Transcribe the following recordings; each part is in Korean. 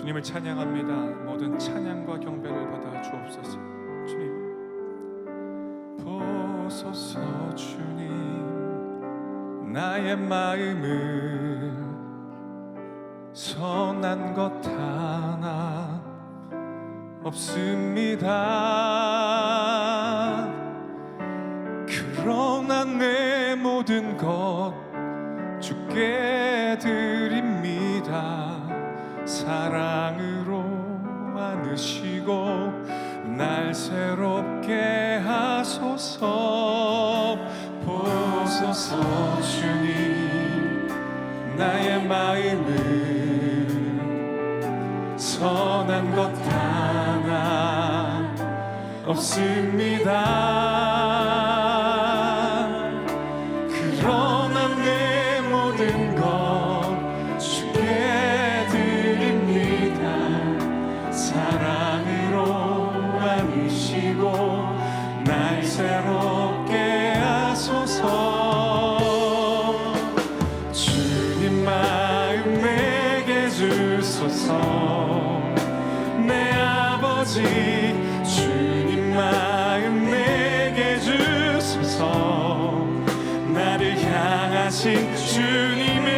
주님을 찬양합니다. 모든 찬양과 경배를 받아 주옵소서. 주님 보소서. 주님 나의 마음을 선한 것 하나 없습니다. 그러나 내 모든 것 주께 드립니다. 사랑으로 안으시고 날 새롭게 하소서. 보소서. 주님 나의 마음을 선한 것 하나 없습니다. 그러나 내 모든 것 주께 드립니다. 사랑으로 안으시고 날 새롭게 하소서. 주님 마음 내게 주소서. 내 아버지 주님 마음 내게 주소서. 나를 향하신 주님의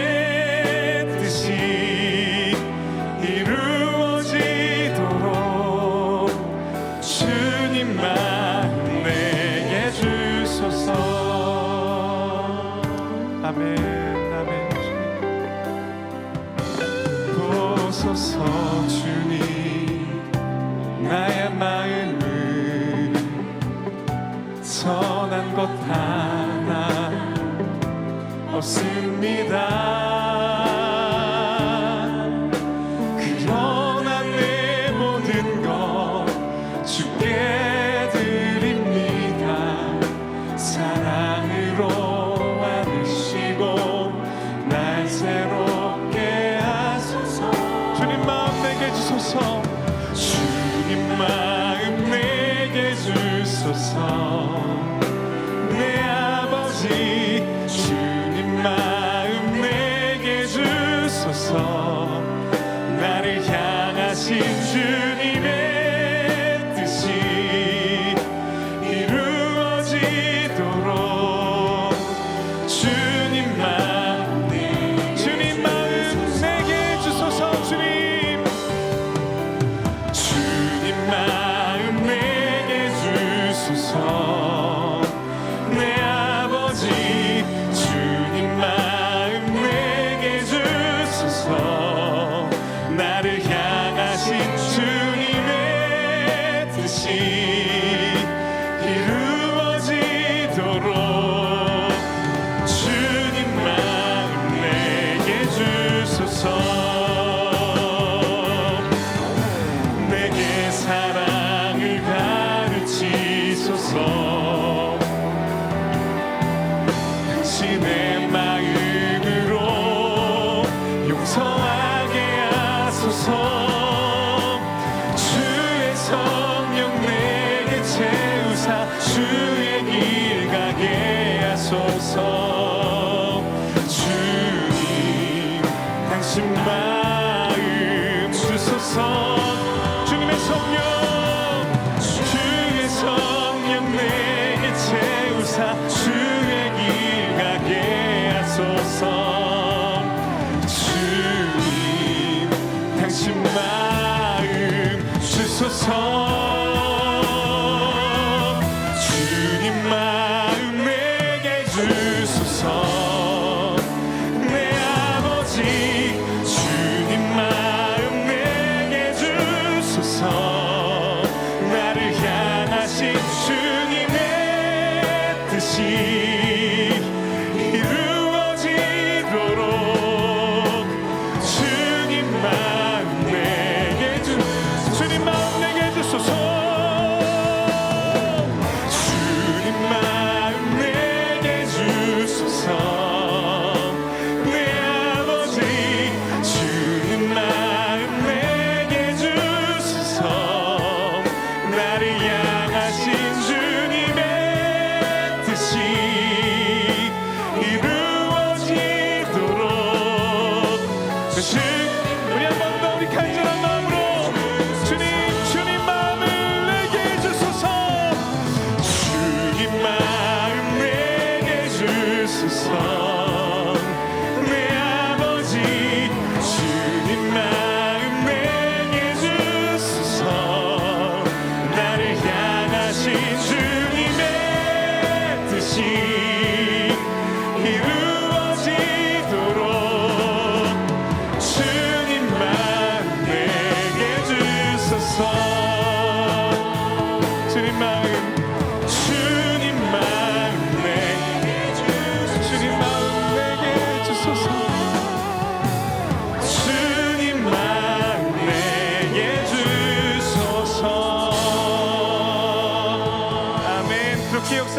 뜻이 이루어지도록 주님 마음 내게 주소서. 아멘. 아멘. 보소서. 주님 나의 마음을 선한 것 하나 없습니다. 그러나 내 모든 것 주께 드립니다. 사랑으로 안으시고 날 새롭게 하소서. 주님 마음 내게 주소서. 주님 마음 내게 주소서. 내 아버지 주님 마음 내게 주소서. 나를 향하신 주님의 뜻이 이루어지도록 주님 마음 내게 주소서. 주님 마음 내게 주소서. 내 아버지 주님 마음 내게 주소서. 나를 향하신 주님의 뜻이 이루어지도록 주님 마음 내게 주소서. 내게 사랑을 가르치소서. 당신의 마음으로 용서하게 하소서. 주의 성령 내게 채우사 주의 길 가게 하소서. 주님 당신 마음 주소서. 주님의 성령 주의 성령 내게 채우사 주의 길 가게 하소서. 주님 당신 마음 주소서. 주님 마음 내게 주소서. 내 아버지 주님 마음 내게 주소서. 나를 향하신 주님의 뜻이 이루어지도록 주님 마음 내게 주님 마음 내게 주소서. 주님 마음 내게 주소서. 내 아버지 주님 마음 내게 주소서. 나를 향하신 주님의 뜻이 이루어지도록 우리 한 번 더 우리 간절한 마음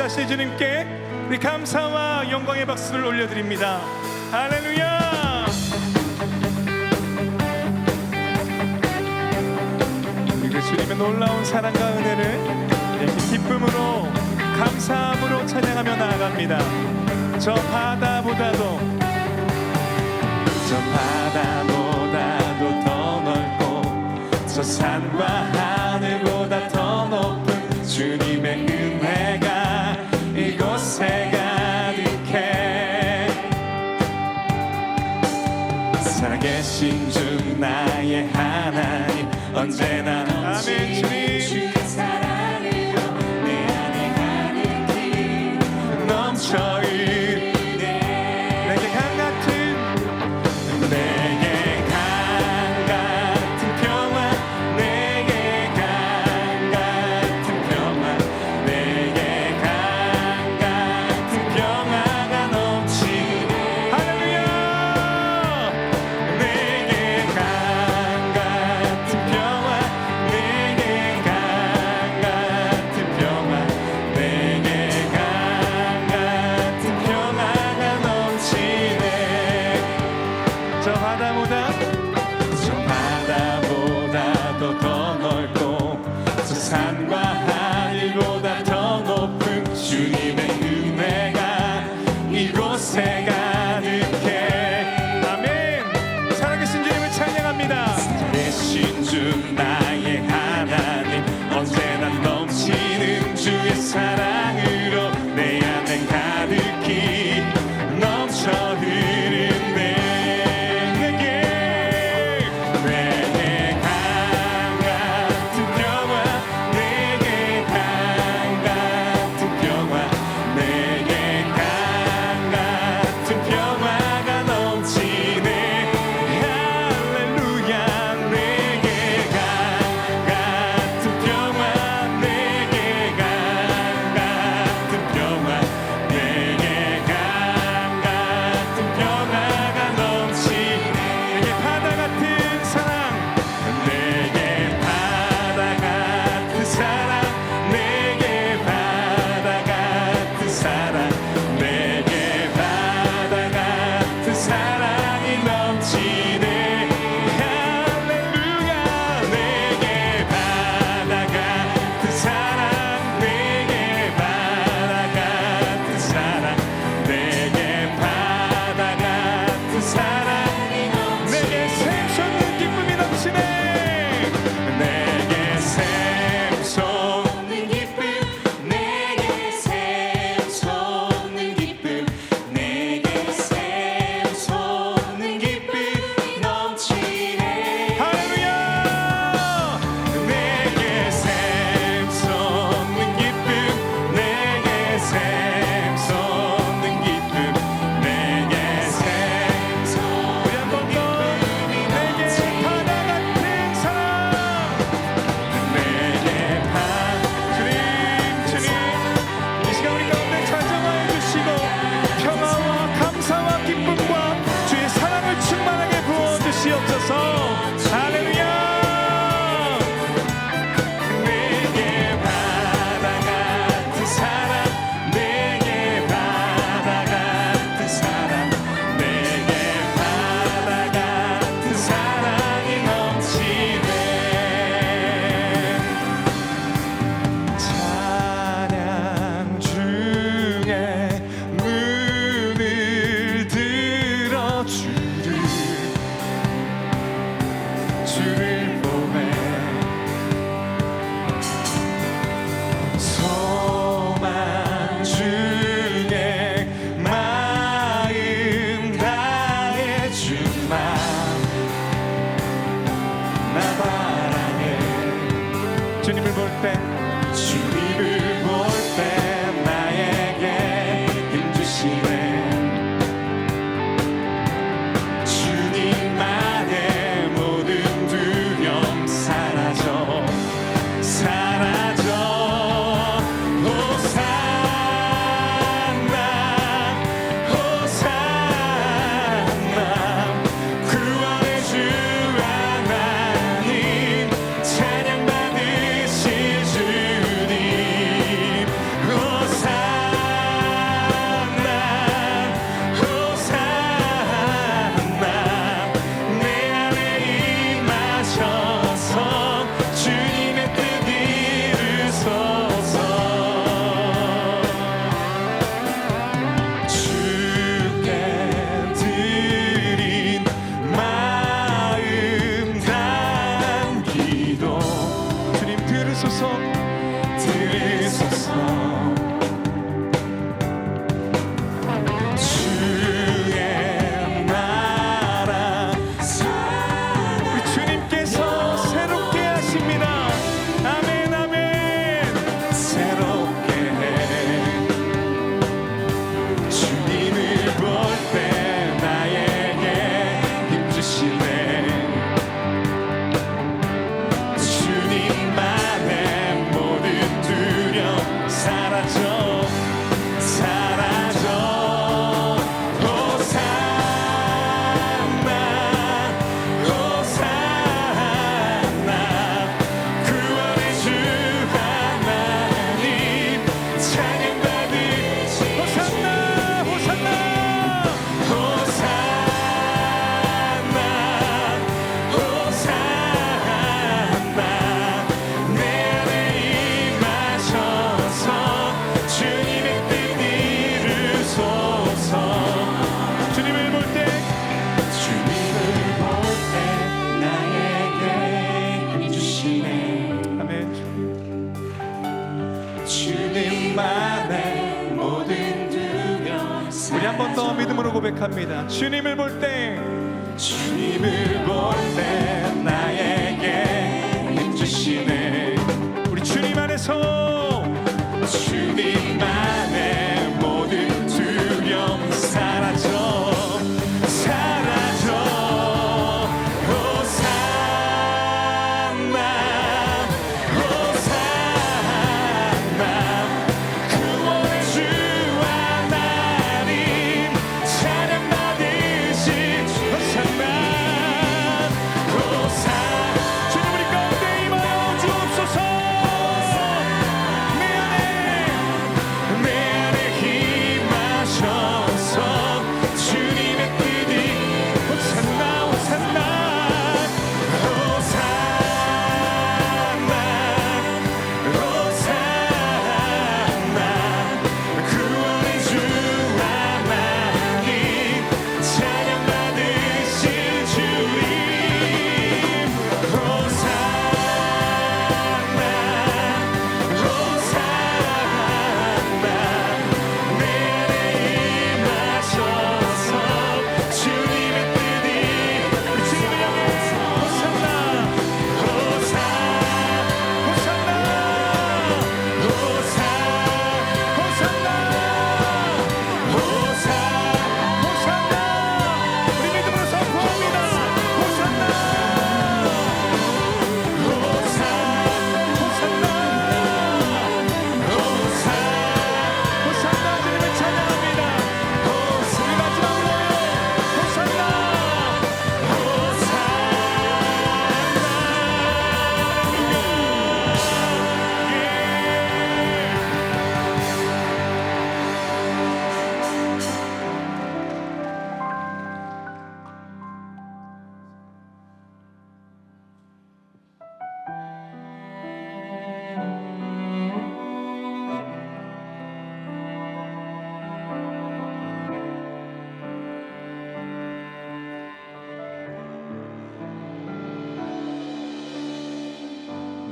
전능하신 주님께 우리 감사와 영광의 박수를 올려드립니다. 할렐루야. 그 주님의 놀라운 사랑과 은혜를 이렇게 기쁨으로 감사함으로 찬양하며 나아갑니다. 저 바다보다도 더 넓고 저 산과 하늘보다 더 높은 주님의 은혜가 이곳에 가득해. 살아계신 주 나의 하나님 언제나 아멘. 주님 사랑으로 내 안에 가득히 넘쳐 찬양받으실 주 이름으로 고백합니다. 주님을 볼 때 나에게 힘주시네. 우리 주님 안에서 주님 안에 모든 두려움 사라져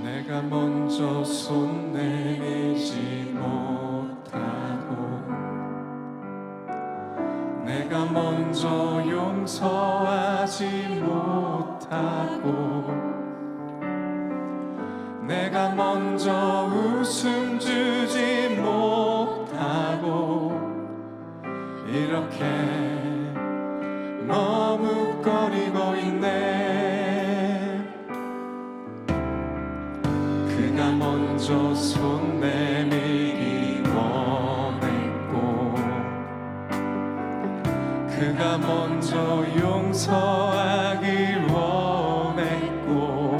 내가 먼저 손 내밀지 못하고 내가 먼저 용서하지 못하고 내가 먼저 웃음 주지 못하고 이렇게 머뭇거리고 있네. 그가 먼저 손 내밀기 원했고 그가 먼저 용서하길 원했고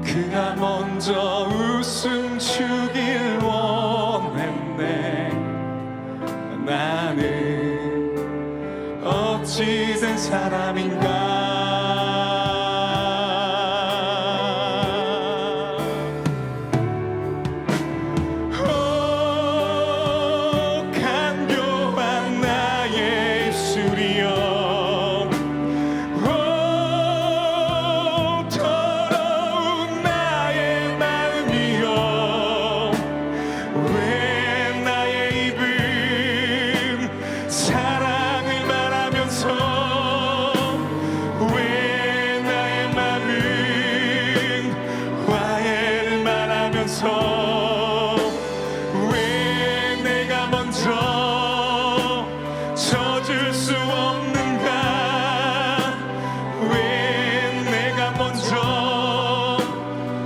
그가 먼저 웃음 주길 원했네. 나는 어찌된 사람인가.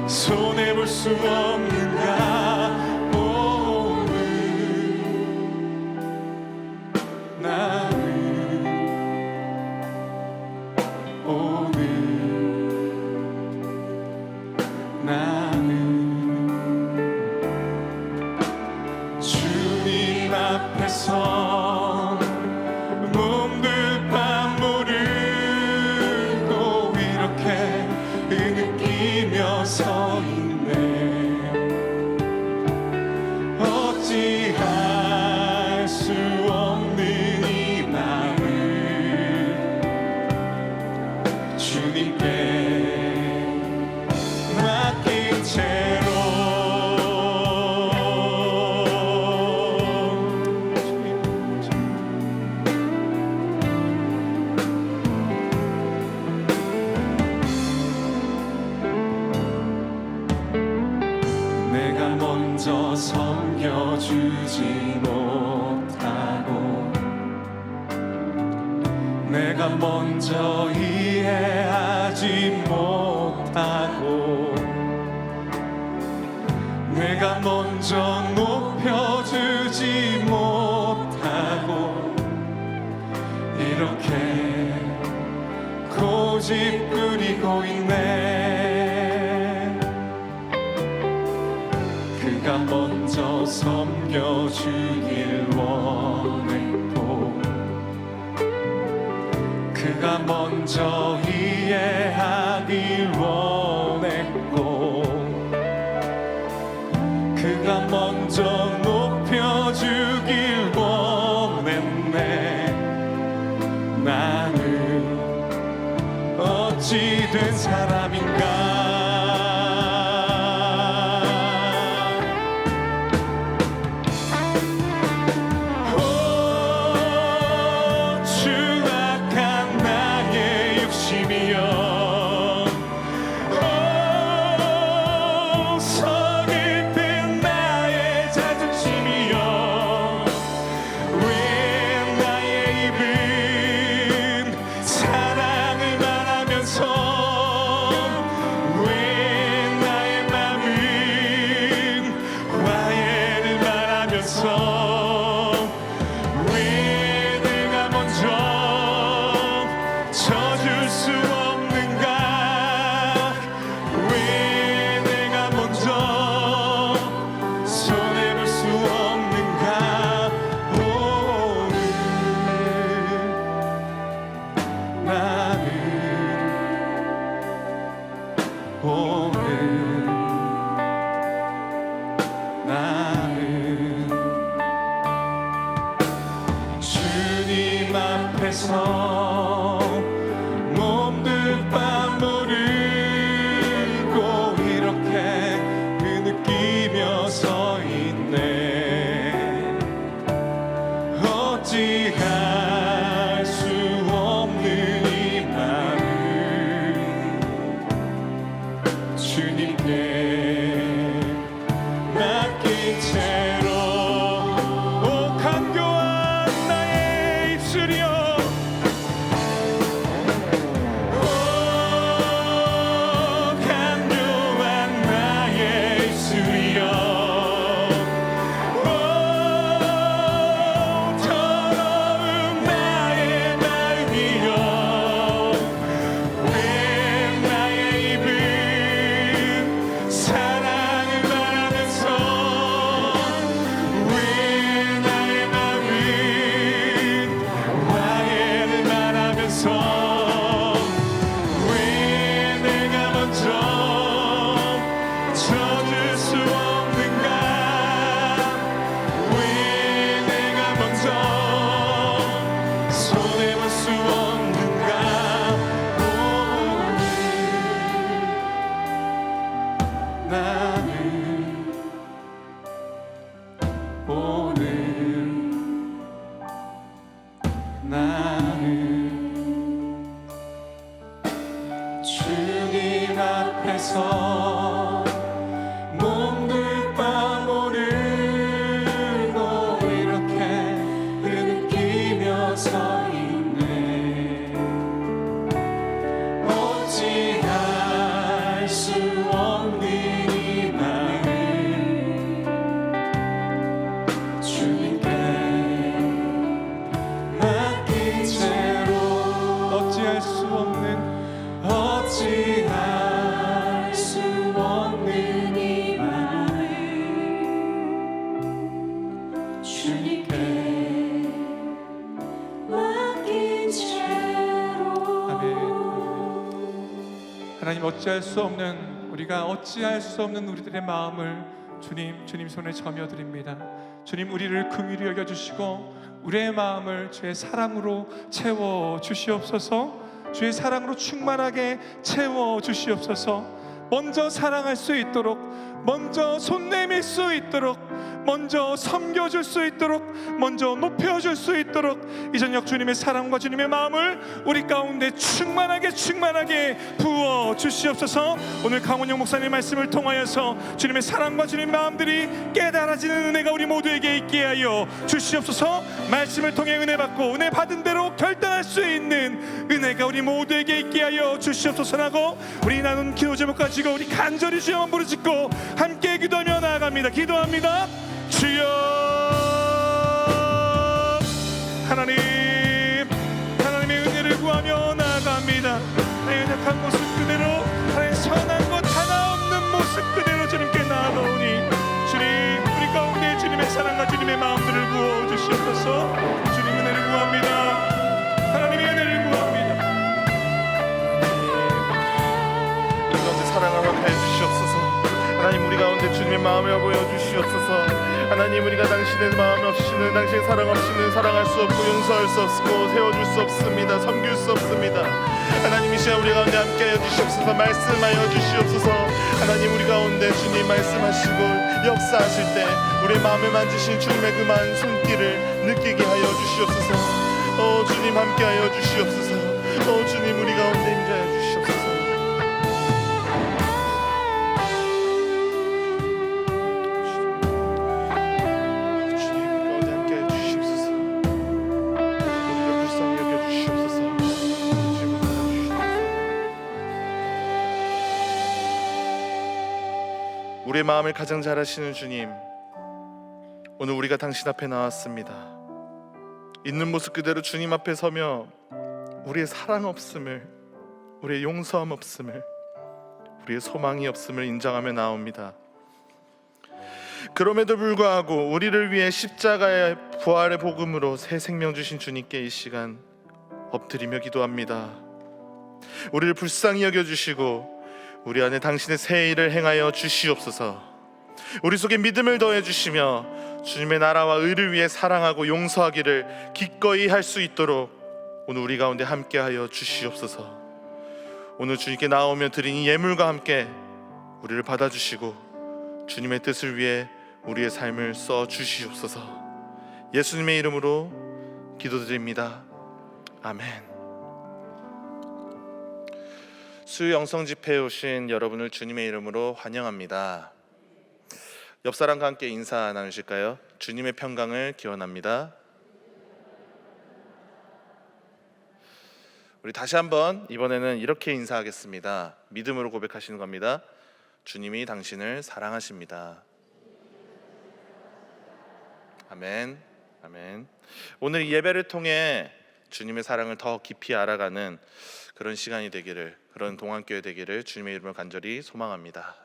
손해볼 수 없는가. 오늘 나는 오늘 나는 주님 앞에서 몸둘 바 모르고 이렇게 느끼며 서 있네. 어찌할 수 없는 이 마음을 주님께 맡긴 채로 주님 주지 못하고 내가 먼저 이해하지 못하고 내가 먼저 높여주지 못하고 이렇게 고집부리고 있네. 그가 먼저 섬겨주길 원했고 그가 먼저 이해하길 원했고 그가 먼저 높여주길 원했네. 나는 어찌 된 사람인가. 추악한 나의 욕심이여 서글픈 나의 자존심이여 왜 나의 입은 사랑을 말하면서 왜 나의 맘은 화해를 말하면서 왜 내가 먼저 져줄 수 없는가. 왜 내가 먼저 손해볼 수 없는가. 오늘 나는 오늘 나는 주님 앞에서 몸둘바 모르고 이렇게 느끼며 서 있네. 어찌할 수 없는 이 마음 주님께 맡긴 채로 오 간교한 나의 입술이여 오 간교한 나의 입술이여 오 더러운 나의 마음이여 왜 나의 입은 사랑을 말하면서 왜 나의 마음은 화해를 말하면서 왜 내가 먼저 져줄 수 없는가. 왜 내가 먼저 손해볼 수 없는가. 오늘 나는 주님 앞에서 몸둘바 모르고 이렇게 느끼며 서 있네. 어찌할 수 없는 이 마음 주님께 맡긴 채로 어찌할 수 없는 이 마음 주님께 맡긴 채로. 아멘. 하나님 어찌할 수 없는 우리가 어찌할 수 없는 우리들의 마음을 주님 손에 점여드립니다. 주님 우리를 긍휼히 여겨주시고 우리의 마음을 주의 사랑으로 채워 주시옵소서. 주의 사랑으로 충만하게 채워 주시옵소서. 먼저 사랑할 수 있도록, 먼저 손 내밀 수 있도록, 먼저 섬겨줄 수 있도록, 먼저 높여줄 수 있도록 이 저녁 주님의 사랑과 주님의 마음을 우리 가운데 충만하게 부어 주시옵소서. 오늘 강원영 목사님 말씀을 통하여서 주님의 사랑과 주님의 마음들이 깨달아지는 은혜가 우리 모두에게 있게 하여 주시옵소서. 말씀을 통해 은혜 받고 은혜 받은 대로 결단할 수 있는 은혜가 우리 모두에게 있게 하여 주시옵소서라고 우리 나눈 기도 제목 가지고 우리 간절히 주여 부르짖고 함께 기도하며 나아갑니다. 기도합니다. 주여 하나님의 은혜를 구하며 나아갑니다. 나의 약한 모습 그대로, 나의 선한 것 하나 없는 모습 그대로 주님께 나아가오니 주님 우리 가운데 주님의 사랑과 주님의 마음들을 부어주시옵소서. 주님 은혜를 구합니다. 하나님의 은혜를 구합니다. 우리 가운데 사랑을 허락하여 주시옵소서. 하나님 우리 가운데 주님의 마음을 보여주시옵소서. 하나님 우리가 당신의 마음 없이는, 당신의 사랑 없이는 살아갈 수 없고 용서할 수 없고 세워줄 수 없습니다. 섬길 수 없습니다. 하나님 이 시간 우리 가운데 함께하여 주시옵소서. 말씀하여 주시옵소서. 하나님 우리 가운데 주님 말씀하시고 역사하실 때 우리의 마음을 만지신 주님의 그만 손길을 느끼게 하여 주시옵소서. 주님 함께하여 주시옵소서. 주님 우리 가운데 임재하여 주시옵소서. 우리의 마음을 가장 잘 아시는 주님, 오늘 우리가 당신 앞에 나왔습니다. 있는 모습 그대로 주님 앞에 서며 우리의 사랑 없음을, 우리의 용서함 없음을, 우리의 소망이 없음을 인정하며 나옵니다. 그럼에도 불구하고 우리를 위해 십자가의 부활의 복음으로 새 생명 주신 주님께 이 시간 엎드리며 기도합니다. 우리를 불쌍히 여겨주시고 우리 안에 당신의 새 일을 행하여 주시옵소서. 우리 속에 믿음을 더해 주시며 주님의 나라와 의를 위해 사랑하고 용서하기를 기꺼이 할 수 있도록 오늘 우리 가운데 함께하여 주시옵소서. 오늘 주님께 나오며 드린 이 예물과 함께 우리를 받아주시고 주님의 뜻을 위해 우리의 삶을 써 주시옵소서. 예수님의 이름으로 기도드립니다. 아멘. 수요 영성 집회에 오신 여러분을 주님의 이름으로 환영합니다. 옆 사람과 함께 인사 나누실까요? 주님의 평강을 기원합니다. 우리 다시 한번 이번에는 이렇게 인사하겠습니다. 믿음으로 고백하시는 겁니다. 주님이 당신을 사랑하십니다. 아멘. 아멘. 오늘 이 예배를 통해 주님의 사랑을 더 깊이 알아가는 그런 시간이 되기를, 그런 동안교회 되기를 주님의 이름으로 간절히 소망합니다.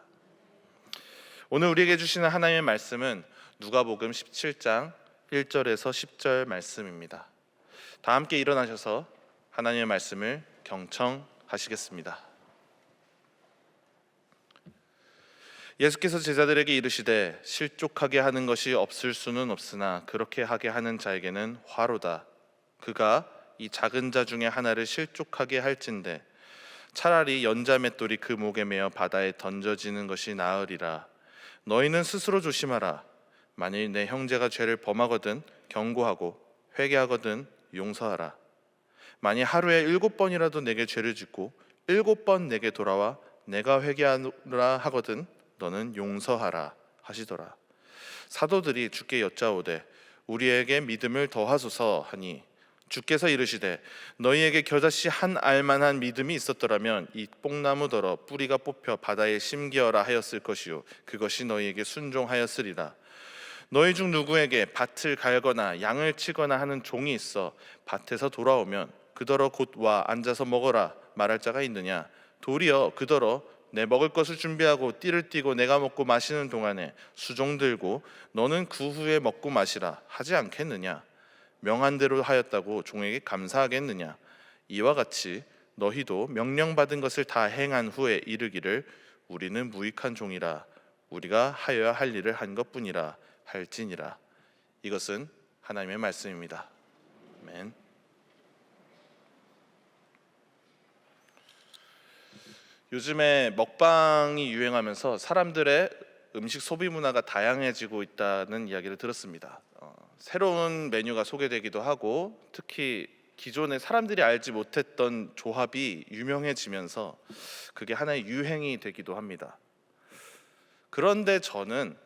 오늘 우리에게 주시는 하나님의 말씀은 누가복음 17장 1절에서 10절 말씀입니다. 다 함께 일어나셔서 하나님의 말씀을 경청하시겠습니다. 예수께서 제자들에게 이르시되 실족하게 하는 것이 없을 수는 없으나 그렇게 하게 하는 자에게는 화로다. 그가 이 작은 자 중에 하나를 실족하게 할진대 차라리 연자맷돌이 그 목에 매어 바다에 던져지는 것이 나으리라. 너희는 스스로 조심하라. 만일 내 형제가 죄를 범하거든 경고하고 회개하거든 용서하라. 만일 하루에 7번이라도 내게 죄를 짓고 7번 내게 돌아와 내가 회개하라 하거든 너는 용서하라 하시더라. 사도들이 주께 여짜오되 우리에게 믿음을 더하소서 하니 주께서 이르시되 너희에게 겨자씨 한 알만한 믿음이 있었더라면 이 뽕나무더러 뿌리가 뽑혀 바다에 심기어라 하였을 것이요 그것이 너희에게 순종하였으리라. 너희 중 누구에게 밭을 갈거나 양을 치거나 하는 종이 있어 밭에서 돌아오면 그더러 곧 와 앉아서 먹어라 말할 자가 있느냐? 도리어 그더러 내 먹을 것을 준비하고 띠를 띠고 내가 먹고 마시는 동안에 수종 들고 너는 그 후에 먹고 마시라 하지 않겠느냐? 명한 대로 하였다고 종에게 감사하겠느냐? 이와 같이 너희도 명령받은 것을 다 행한 후에 이르기를 우리는 무익한 종이라 우리가 하여야 할 일을 한 것뿐이라 할지니라. 이것은 하나님의 말씀입니다. 아멘. 요즘에 먹방이 유행하면서 사람들의 음식 소비 문화가 다양해지고 있다는 이야기를 들었습니다. 새로운 메뉴가 소개되기도 하고 특히 기존에 사람들이 알지 못했던 조합이 유명해지면서 그게 하나의 유행이 되기도 합니다. 그런데 저는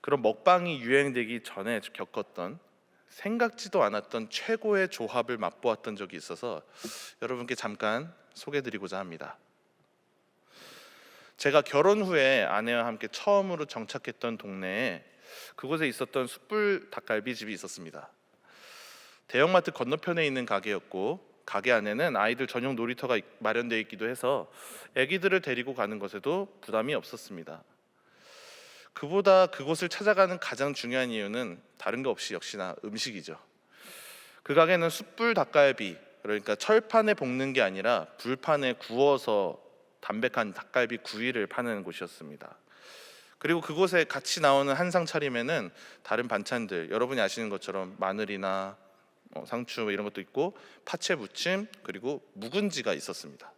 그런 먹방이 유행되기 전에 겪었던 생각지도 않았던 최고의 조합을 맛보았던 적이 있어서 여러분께 잠깐 소개드리고자 합니다. 제가 결혼 후에 아내와 함께 처음으로 정착했던 동네에 그곳에 있었던 숯불 닭갈비집이 있었습니다. 대형마트 건너편에 있는 가게였고 가게 안에는 아이들 전용 놀이터가 마련되어 있기도 해서 아기들을 데리고 가는 것에도 부담이 없었습니다. 그보다 그곳을 찾아가는 가장 중요한 이유는 다른 거 없이 역시나 음식이죠. 그 가게는 숯불 닭갈비, 그러니까 철판에 볶는 게 아니라 불판에 구워서 담백한 닭갈비 구이를 파는 곳이었습니다. 그리고 그곳에 같이 나오는 한상 차림에는 다른 반찬들, 여러분이 아시는 것처럼 마늘이나 상추 이런 것도 있고 파채 무침 그리고 묵은지가 있었습니다.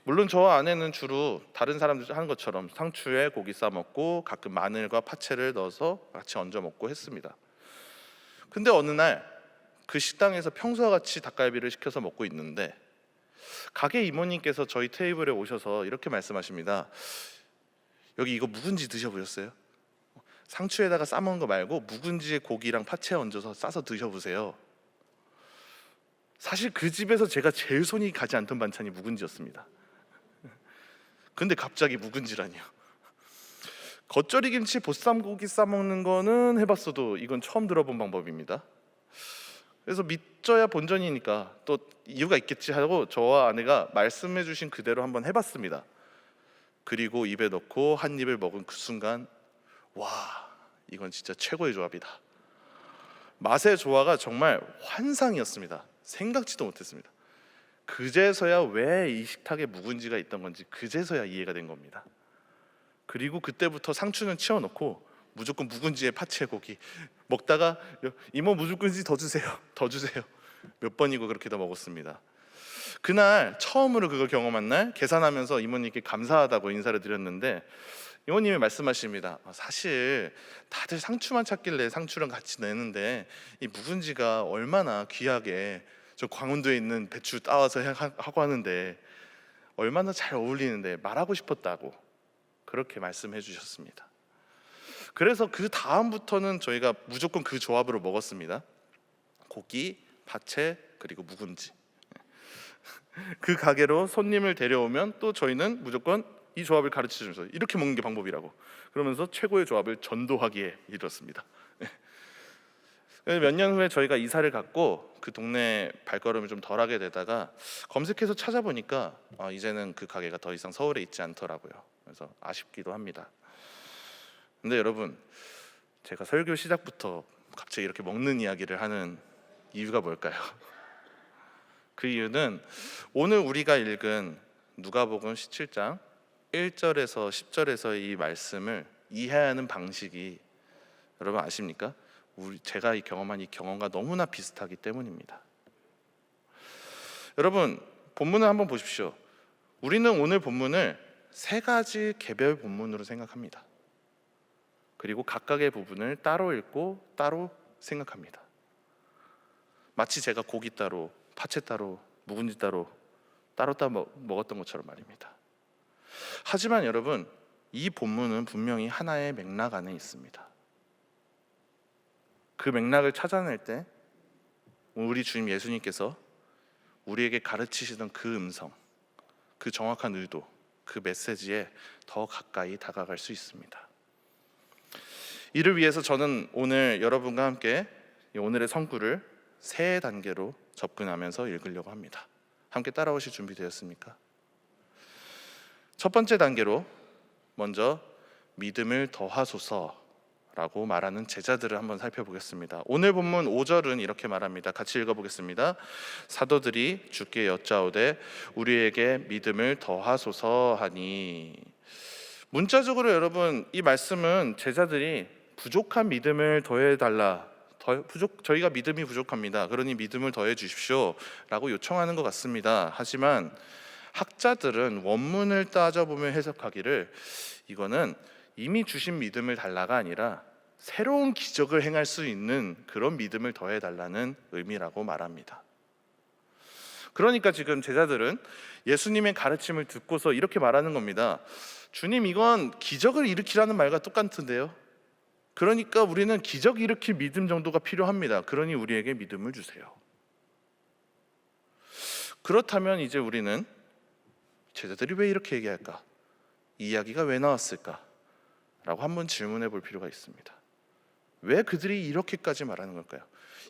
물론 저와 아내는 주로 다른 사람들 하는 것처럼 상추에 고기 싸 먹고 가끔 마늘과 파채를 넣어서 같이 얹어 먹고 했습니다. 근데 어느 날 그 식당에서 평소와 같이 닭갈비를 시켜서 먹고 있는데 가게 이모님께서 저희 테이블에 오셔서 이렇게 말씀하십니다. 여기 이거 묵은지 드셔보셨어요? 상추에다가 싸먹은 거 말고 묵은지에 고기랑 파채 얹어서 싸서 드셔보세요. 사실 그 집에서 제가 제일 손이 가지 않던 반찬이 묵은지였습니다. 근데 갑자기 묵은지라니요. 겉절이 김치 보쌈고기 싸먹는 거는 해봤어도 이건 처음 들어본 방법입니다. 그래서 믿져야 본전이니까 또 이유가 있겠지 하고 저와 아내가 말씀해 주신 그대로 한번 해봤습니다. 그리고 입에 넣고 한 입을 먹은 그 순간 와, 이건 진짜 최고의 조합이다. 맛의 조화가 정말 환상이었습니다. 생각지도 못했습니다. 그제서야 왜 이 식탁에 묵은지가 있던 건지 그제서야 이해가 된 겁니다. 그리고 그때부터 상추는 치워놓고 무조건 묵은지에 파채 고기 먹다가 이모 묵은지 더 주세요, 더 주세요. 몇 번이고 그렇게 더 먹었습니다. 그날 처음으로 그걸 경험한 날 계산하면서 이모님께 감사하다고 인사를 드렸는데 이모님이 말씀하십니다. 사실 다들 상추만 찾길래 상추랑 같이 내는데 이 묵은지가 얼마나 귀하게 저 광운도에 있는 배추 따와서 하고 하는데 얼마나 잘 어울리는데 말하고 싶었다고 그렇게 말씀해 주셨습니다. 그래서 그 다음부터는 저희가 무조건 그 조합으로 먹었습니다. 고기, 파채 그리고 묵은지. 그 가게로 손님을 데려오면 또 저희는 무조건 이 조합을 가르쳐주면서 이렇게 먹는 게 방법이라고 그러면서 최고의 조합을 전도하기에 이르렀습니다. 몇 년 후에 저희가 이사를 갔고 그 동네 발걸음을 좀 덜하게 되다가 검색해서 찾아보니까 이제는 그 가게가 더 이상 서울에 있지 않더라고요. 그래서 아쉽기도 합니다. 근데 여러분, 제가 설교 시작부터 갑자기 이렇게 먹는 이야기를 하는 이유가 뭘까요? 그 이유는 오늘 우리가 읽은 누가복음 17장 1절에서 10절에서 이 말씀을 이해하는 방식이 여러분 아십니까? 제가 경험한 이 경험과 너무나 비슷하기 때문입니다. 여러분, 본문을 한번 보십시오. 우리는 오늘 본문을 세 가지 개별 본문으로 생각합니다. 그리고 각각의 부분을 따로 읽고 따로 생각합니다. 마치 제가 고기 따로, 파채 따로, 묵은지 따로 먹었던 것처럼 말입니다. 하지만 여러분, 이 본문은 분명히 하나의 맥락 안에 있습니다. 그 맥락을 찾아낼 때 우리 주님 예수님께서 우리에게 가르치시던 그 음성, 그 정확한 의도, 그 메시지에 더 가까이 다가갈 수 있습니다. 이를 위해서 저는 오늘 여러분과 함께 오늘의 성구를 세 단계로 접근하면서 읽으려고 합니다. 함께 따라오실 준비 되었습니까? 첫 번째 단계로 먼저 믿음을 더하소서라고 말하는 제자들을 한번 살펴보겠습니다. 오늘 본문 5절은 이렇게 말합니다. 같이 읽어보겠습니다. 사도들이 주께 여짜오되 우리에게 믿음을 더하소서 하니. 문자적으로 여러분, 이 말씀은 제자들이 부족한 믿음을 더해달라, 저희가 믿음이 부족합니다, 그러니 믿음을 더해 주십시오 라고 요청하는 것 같습니다. 하지만 학자들은 원문을 따져보며 해석하기를 이거는 이미 주신 믿음을 달라가 아니라 새로운 기적을 행할 수 있는 그런 믿음을 더해달라는 의미라고 말합니다. 그러니까 지금 제자들은 예수님의 가르침을 듣고서 이렇게 말하는 겁니다. 주님, 이건 기적을 일으키라는 말과 똑같은데요. 그러니까 우리는 기적 일으킬 믿음 정도가 필요합니다. 그러니 우리에게 믿음을 주세요. 그렇다면 이제 우리는 제자들이 왜 이렇게 얘기할까? 이 이야기가 왜 나왔을까? 라고 한번 질문해 볼 필요가 있습니다. 왜 그들이 이렇게까지 말하는 걸까요?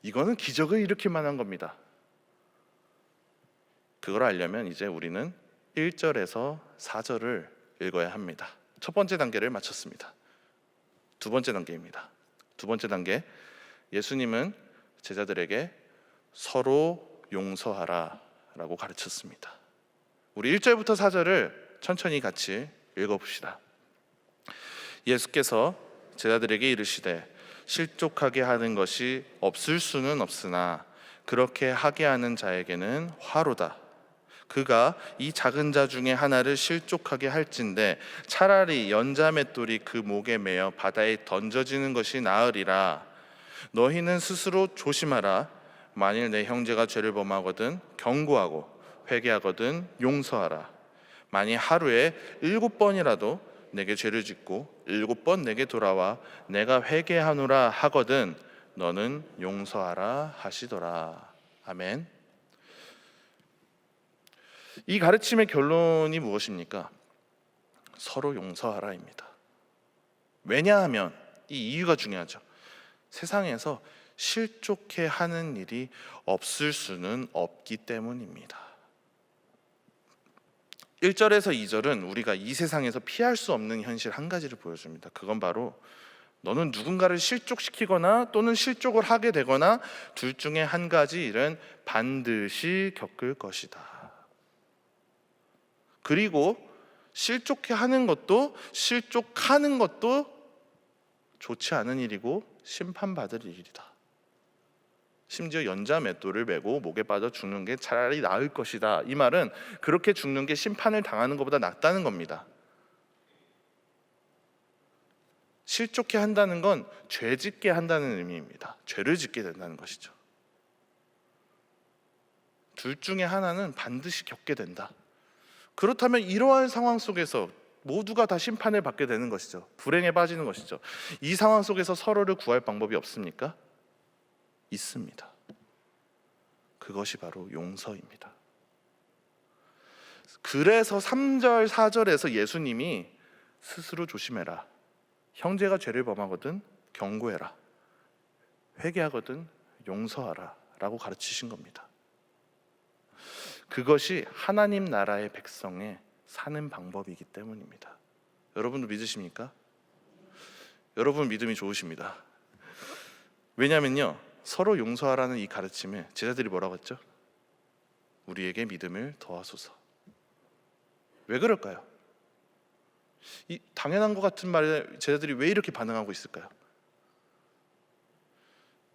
이거는 기적을 일으킬 만한 겁니다. 그걸 알려면 이제 우리는 1절에서 4절을 읽어야 합니다. 첫 번째 단계를 마쳤습니다. 두 번째 단계입니다. 두 번째 단계, 예수님은 제자들에게 서로 용서하라 라고 가르쳤습니다. 우리 1절부터 4절을 천천히 같이 읽어봅시다. 예수께서 제자들에게 이르시되 실족하게 하는 것이 없을 수는 없으나 그렇게 하게 하는 자에게는 화로다. 그가 이 작은 자 중에 하나를 실족하게 할진대 차라리 연자맷돌이 그 목에 매어 바다에 던져지는 것이 나으리라. 너희는 스스로 조심하라. 만일 내 형제가 죄를 범하거든 경고하고 회개하거든 용서하라. 만일 하루에 7번이라도 내게 죄를 짓고 7번 내게 돌아와 내가 회개하노라 하거든 너는 용서하라 하시더라. 아멘. 이 가르침의 결론이 무엇입니까? 서로 용서하라입니다. 왜냐하면 이 이유가 중요하죠. 세상에서 실족해 하는 일이 없을 수는 없기 때문입니다. 1절에서 2절은 우리가 이 세상에서 피할 수 없는 현실 한 가지를 보여줍니다. 그건 바로 너는 누군가를 실족시키거나 또는 실족을 하게 되거나 둘 중에 한 가지 일은 반드시 겪을 것이다. 그리고 실족해 하는 것도 실족하는 것도 좋지 않은 일이고 심판받을 일이다. 심지어 연자 맷돌을 메고 목에 빠져 죽는 게 차라리 나을 것이다. 이 말은 그렇게 죽는 게 심판을 당하는 것보다 낫다는 겁니다. 실족해 한다는 건 죄 짓게 한다는 의미입니다. 죄를 짓게 된다는 것이죠. 둘 중에 하나는 반드시 겪게 된다. 그렇다면 이러한 상황 속에서 모두가 다 심판을 받게 되는 것이죠. 불행에 빠지는 것이죠. 이 상황 속에서 서로를 구할 방법이 없습니까? 있습니다. 그것이 바로 용서입니다. 그래서 3절, 4절에서 예수님이 스스로 조심해라. 형제가 죄를 범하거든 경고해라. 회개하거든 용서하라 라고 가르치신 겁니다. 그것이 하나님 나라의 백성의 사는 방법이기 때문입니다. 여러분도 믿으십니까? 여러분 믿음이 좋으십니다. 왜냐면요, 서로 용서하라는 이 가르침에 제자들이 뭐라고 했죠? 우리에게 믿음을 더하소서. 왜 그럴까요? 이 당연한 것 같은 말에 제자들이 왜 이렇게 반응하고 있을까요?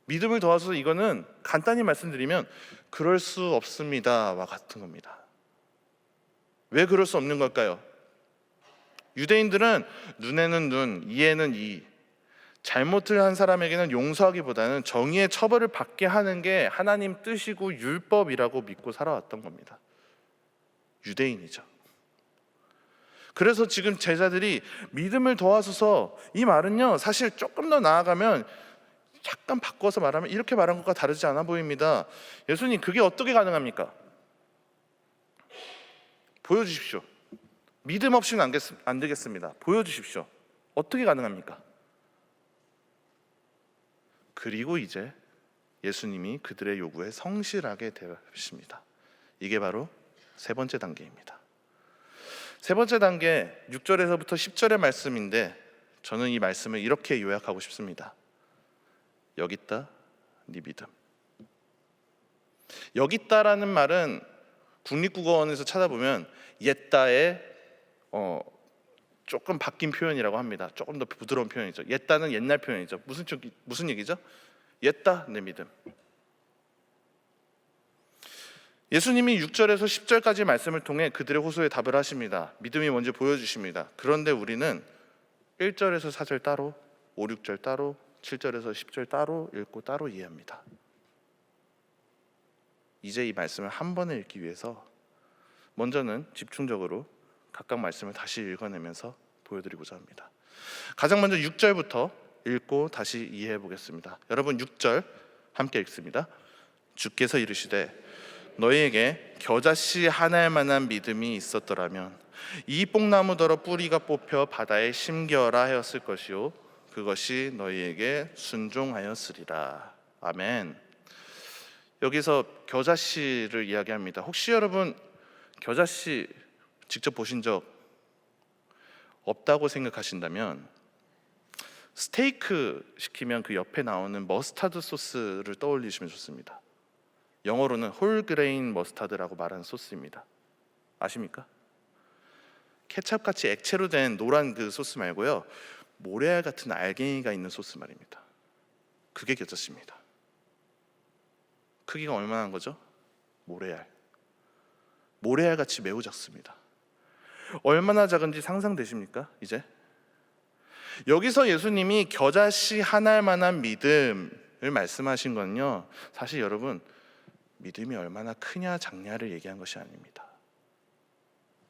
믿음을 더하소서, 이거는 간단히 말씀드리면 그럴 수 없습니다와 같은 겁니다. 왜 그럴 수 없는 걸까요? 유대인들은 눈에는 눈, 이에는 이, 잘못을 한 사람에게는 용서하기보다는 정의의 처벌을 받게 하는 게 하나님 뜻이고 율법이라고 믿고 살아왔던 겁니다. 유대인이죠. 그래서 지금 제자들이 믿음을 더하소서, 이 말은요 사실 조금 더 나아가면 약간 바꿔서 말하면 이렇게 말한 것과 다르지 않아 보입니다. 예수님, 그게 어떻게 가능합니까? 보여주십시오. 믿음 없이는 안 되겠습니다. 보여주십시오. 어떻게 가능합니까? 그리고 이제 예수님이 그들의 요구에 성실하게 대답하십니다. 이게 바로 세 번째 단계입니다. 세 번째 단계 6절에서부터 10절의 말씀인데 저는 이 말씀을 이렇게 요약하고 싶습니다. 여기 있다 네 믿음. 여기 있다라는 말은 국립국어원에서 찾아보면 옛다의 조금 바뀐 표현이라고 합니다. 조금 더 부드러운 표현이죠. 옛다는 옛날 표현이죠. 무슨 얘기죠? 옛다 내 믿음. 예수님이 6절에서 10절까지 말씀을 통해 그들의 호소에 답을 하십니다. 믿음이 뭔지 보여주십니다. 그런데 우리는 1절에서 4절 따로, 5, 6절 따로, 7절에서 10절 따로 읽고 따로 이해합니다. 이제 이 말씀을 한 번에 읽기 위해서 먼저는 집중적으로 각각 말씀을 다시 읽어내면서 보여드리고자 합니다. 가장 먼저 6절부터 읽고 다시 이해해 보겠습니다. 여러분 6절 함께 읽습니다. 주께서 이르시되 너희에게 겨자씨 한 알만한 믿음이 있었더라면 이 뽕나무더러 뿌리가 뽑혀 바다에 심겨라 하였을 것이요 그것이 너희에게 순종하였으리라. 아멘. 여기서 겨자씨를 이야기합니다. 혹시 여러분 겨자씨 직접 보신 적 없다고 생각하신다면 스테이크 시키면 그 옆에 나오는 머스타드 소스를 떠올리시면 좋습니다. 영어로는 홀그레인 머스타드라고 말하는 소스입니다. 아십니까? 케첩같이 액체로 된 노란 그 소스 말고요, 모래알 같은 알갱이가 있는 소스 말입니다. 그게 겨자씨입니다. 크기가 얼마나 거죠? 모래알같이 매우 작습니다. 얼마나 작은지 상상되십니까? 이제 여기서 예수님이 겨자씨 한 알만한 믿음을 말씀하신 건요, 사실 여러분 믿음이 얼마나 크냐 작냐를 얘기한 것이 아닙니다.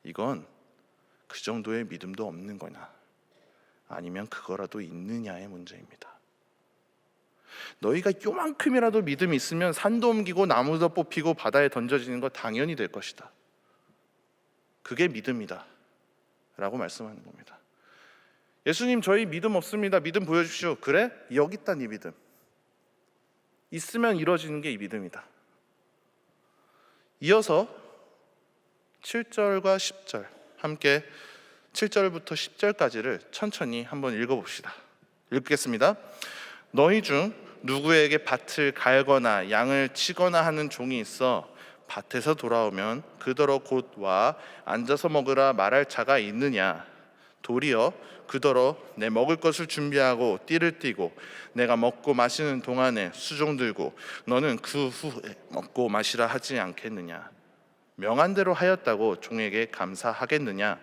이건 그 정도의 믿음도 없는 거나 아니면 그거라도 있느냐의 문제입니다. 너희가 요만큼이라도 믿음이 있으면 산도 옮기고 나무도 뽑히고 바다에 던져지는 거 당연히 될 것이다. 그게 믿음이다 라고 말씀하는 겁니다. 예수님 저희 믿음 없습니다. 믿음 보여주십시오. 그래? 여기 있다 네 믿음. 있으면 이루어지는 게 이 믿음이다. 이어서 7절과 10절 함께 7절부터 10절까지를 천천히 한번 읽어봅시다. 읽겠습니다. 너희 중 누구에게 밭을 갈거나 양을 치거나 하는 종이 있어 밭에서 돌아오면 그더러 곧 와 앉아서 먹으라 말할 자가 있느냐? 도리어 그더러 내 먹을 것을 준비하고 띠를 띠고 내가 먹고 마시는 동안에 수종 들고 너는 그 후에 먹고 마시라 하지 않겠느냐? 명한 대로 하였다고 종에게 감사하겠느냐?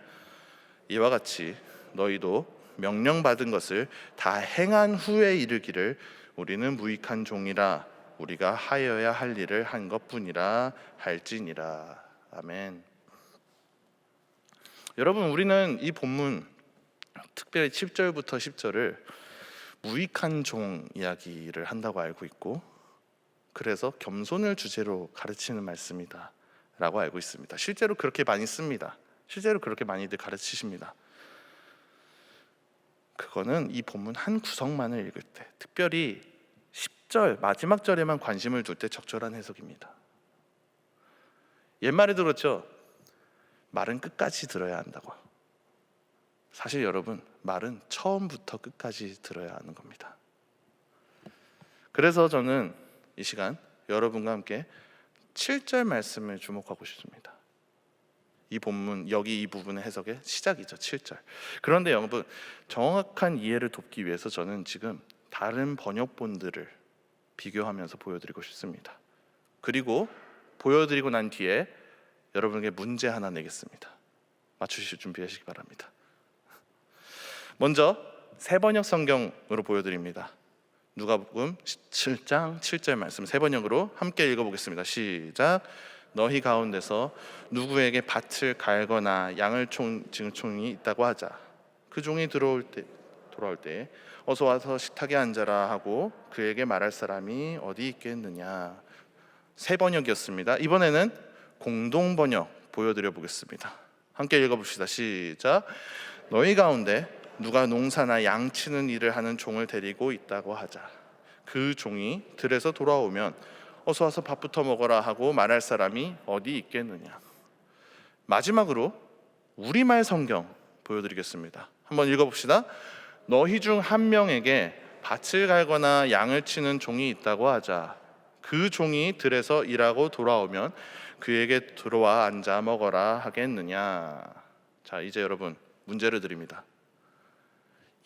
이와 같이 너희도 명령받은 것을 다 행한 후에 이르기를 우리는 무익한 종이라 우리가 하여야 할 일을 한 것뿐이라 할지니라. 아멘. 여러분 우리는 이 본문 특별히 7절부터 10절을 무익한 종 이야기를 한다고 알고 있고 그래서 겸손을 주제로 가르치는 말씀이다 라고 알고 있습니다. 실제로 그렇게 많이 씁니다. 실제로 그렇게 많이들 가르치십니다. 그거는 이 본문 한 구석만을 읽을 때, 특별히 10절 마지막 절에만 관심을 둘 때 적절한 해석입니다. 옛말에도 그렇죠. 말은 끝까지 들어야 한다고. 사실 여러분 말은 처음부터 끝까지 들어야 하는 겁니다. 그래서 저는 이 시간 여러분과 함께 7절 말씀을 주목하고 싶습니다. 이 본문 여기 이 부분의 해석의 시작이죠. 7절. 그런데 여러분 정확한 이해를 돕기 위해서 저는 지금 다른 번역본들을 비교하면서 보여드리고 싶습니다. 그리고 보여드리고 난 뒤에 여러분에게 문제 하나 내겠습니다. 맞추실 준비하시기 바랍니다. 먼저 세번역 성경으로 보여드립니다. 누가복음 7장 7절 말씀 세번역으로 함께 읽어보겠습니다. 시작. 너희 가운데서 누구에게 밭을 갈거나 양을 치는 종이 있다고 하자. 그 종이 돌아올 때 어서 와서 식탁에 앉아라 하고 그에게 말할 사람이 어디 있겠느냐. 세 번역이었습니다. 이번에는 공동 번역 보여드려 보겠습니다. 함께 읽어봅시다. 시작. 너희 가운데 누가 농사나 양 치는 일을 하는 종을 데리고 있다고 하자. 그 종이 들에서 돌아오면 어서 와서 밥부터 먹어라 하고 말할 사람이 어디 있겠느냐. 마지막으로 우리말 성경 보여드리겠습니다. 한번 읽어봅시다. 너희 중 한 명에게 밭을 갈거나 양을 치는 종이 있다고 하자. 그 종이 들에서 일하고 돌아오면 그에게 들어와 앉아 먹어라 하겠느냐. 자, 이제 여러분 문제를 드립니다.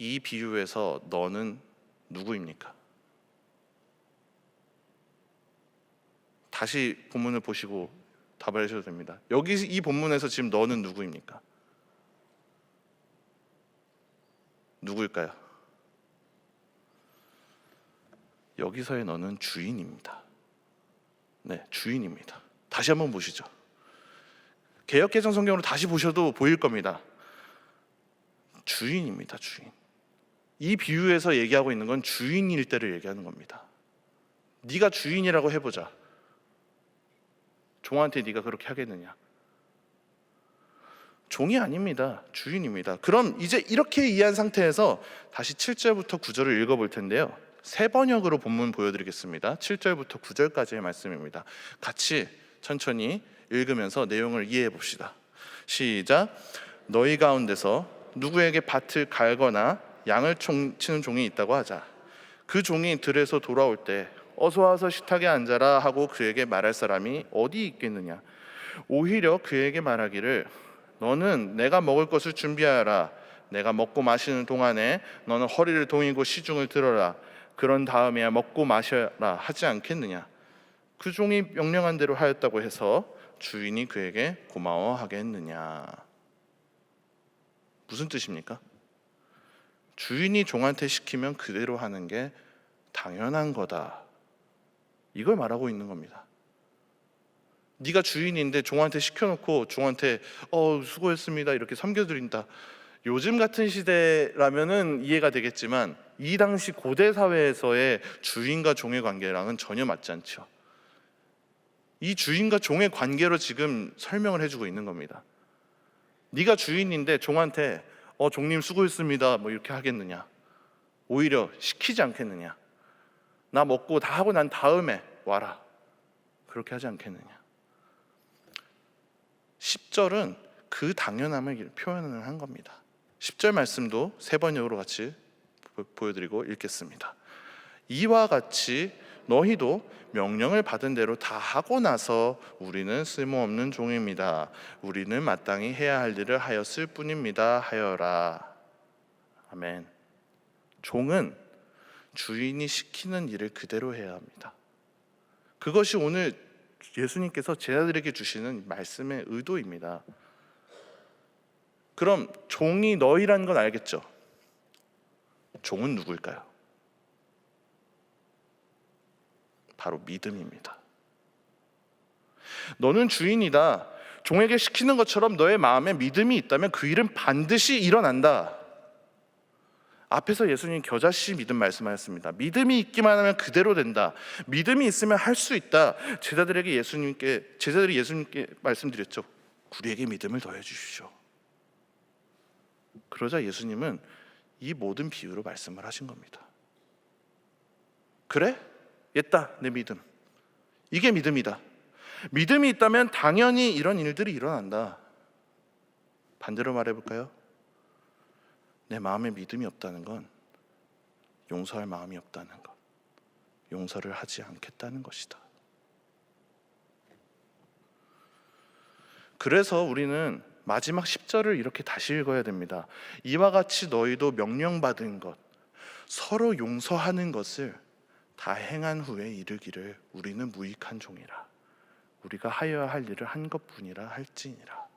이 비유에서 너는 누구입니까? 다시 본문을 보시고 답을 하셔도 됩니다. 여기 이 본문에서 지금 너는 누구입니까? 누구일까요? 여기서의 너는 주인입니다. 네, 주인입니다. 다시 한번 보시죠. 개역개정 성경으로 다시 보셔도 보일 겁니다. 주인입니다. 주인. 이 비유에서 얘기하고 있는 건 주인일 때를 얘기하는 겁니다. 네가 주인이라고 해보자. 종한테 네가 그렇게 하겠느냐? 종이 아닙니다. 주인입니다. 그럼 이제 이렇게 이해한 상태에서 다시 7절부터 9절을 읽어볼 텐데요. 세 번역으로 본문 보여드리겠습니다. 7절부터 9절까지의 말씀입니다. 같이 천천히 읽으면서 내용을 이해해 봅시다. 시작. 너희 가운데서 누구에게 밭을 갈거나 양을 치는 종이 있다고 하자. 그 종이 들에서 돌아올 때 어서 와서 식탁에 앉아라 하고 그에게 말할 사람이 어디 있겠느냐? 오히려 그에게 말하기를 너는 내가 먹을 것을 준비하라. 내가 먹고 마시는 동안에 너는 허리를 동이고 시중을 들어라. 그런 다음에야 먹고 마셔라 하지 않겠느냐? 그 종이 명령한 대로 하였다고 해서 주인이 그에게 고마워하겠느냐? 무슨 뜻입니까? 주인이 종한테 시키면 그대로 하는 게 당연한 거다. 이걸 말하고 있는 겁니다. 네가 주인인데 종한테 시켜놓고 종한테 수고했습니다 이렇게 섬겨드린다. 요즘 같은 시대라면은 이해가 되겠지만 이 당시 고대 사회에서의 주인과 종의 관계랑은 전혀 맞지 않죠. 이 주인과 종의 관계로 지금 설명을 해주고 있는 겁니다. 네가 주인인데 종한테 종님 수고했습니다 뭐 이렇게 하겠느냐? 오히려 시키지 않겠느냐? 나 먹고 다 하고 난 다음에 와라. 그렇게 하지 않겠느냐? 10절은 그 당연함을 표현을 한 겁니다. 10절 말씀도 세 번역으로 같이 보여드리고 읽겠습니다. 이와 같이 너희도 명령을 받은 대로 다 하고 나서 우리는 쓸모없는 종입니다. 우리는 마땅히 해야 할 일을 하였을 뿐입니다. 하여라. 아멘. 종은 주인이 시키는 일을 그대로 해야 합니다. 그것이 오늘 예수님께서 제자들에게 주시는 말씀의 의도입니다. 그럼 종이 너희라는 건 알겠죠? 종은 누구일까요? 바로 믿음입니다. 너는 주인이다. 종에게 시키는 것처럼 너의 마음에 믿음이 있다면 그 일은 반드시 일어난다. 앞에서 예수님 겨자씨 믿음 말씀하셨습니다. 믿음이 있기만 하면 그대로 된다. 믿음이 있으면 할 수 있다. 제자들이 예수님께 말씀드렸죠. 우리에게 믿음을 더해 주십시오. 그러자 예수님은 이 모든 비유로 말씀을 하신 겁니다. 그래? 옛다 내 믿음. 이게 믿음이다. 믿음이 있다면 당연히 이런 일들이 일어난다. 반대로 말해볼까요? 내 마음에 믿음이 없다는 건 용서할 마음이 없다는 것, 용서를 하지 않겠다는 것이다. 그래서 우리는 마지막 10절을 이렇게 다시 읽어야 됩니다. 이와 같이 너희도 명령받은 것, 서로 용서하는 것을 다 행한 후에 이르기를 우리는 무익한 종이라. 우리가 하여야 할 일을 한 것뿐이라 할지니라.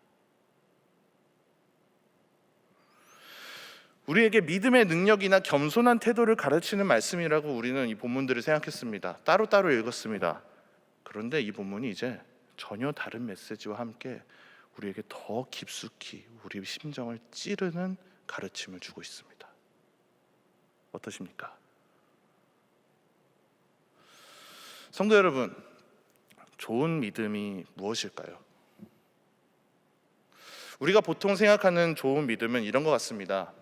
우리에게 믿음의 능력이나 겸손한 태도를 가르치는 말씀이라고 우리는 이 본문들을 생각했습니다. 따로따로 읽었습니다. 그런데 이 본문이 이제 전혀 다른 메시지와 함께 우리에게 더 깊숙이 우리 심정을 찌르는 가르침을 주고 있습니다. 어떠십니까? 성도 여러분, 좋은 믿음이 무엇일까요? 우리가 보통 생각하는 좋은 믿음은 이런 것 같습니다.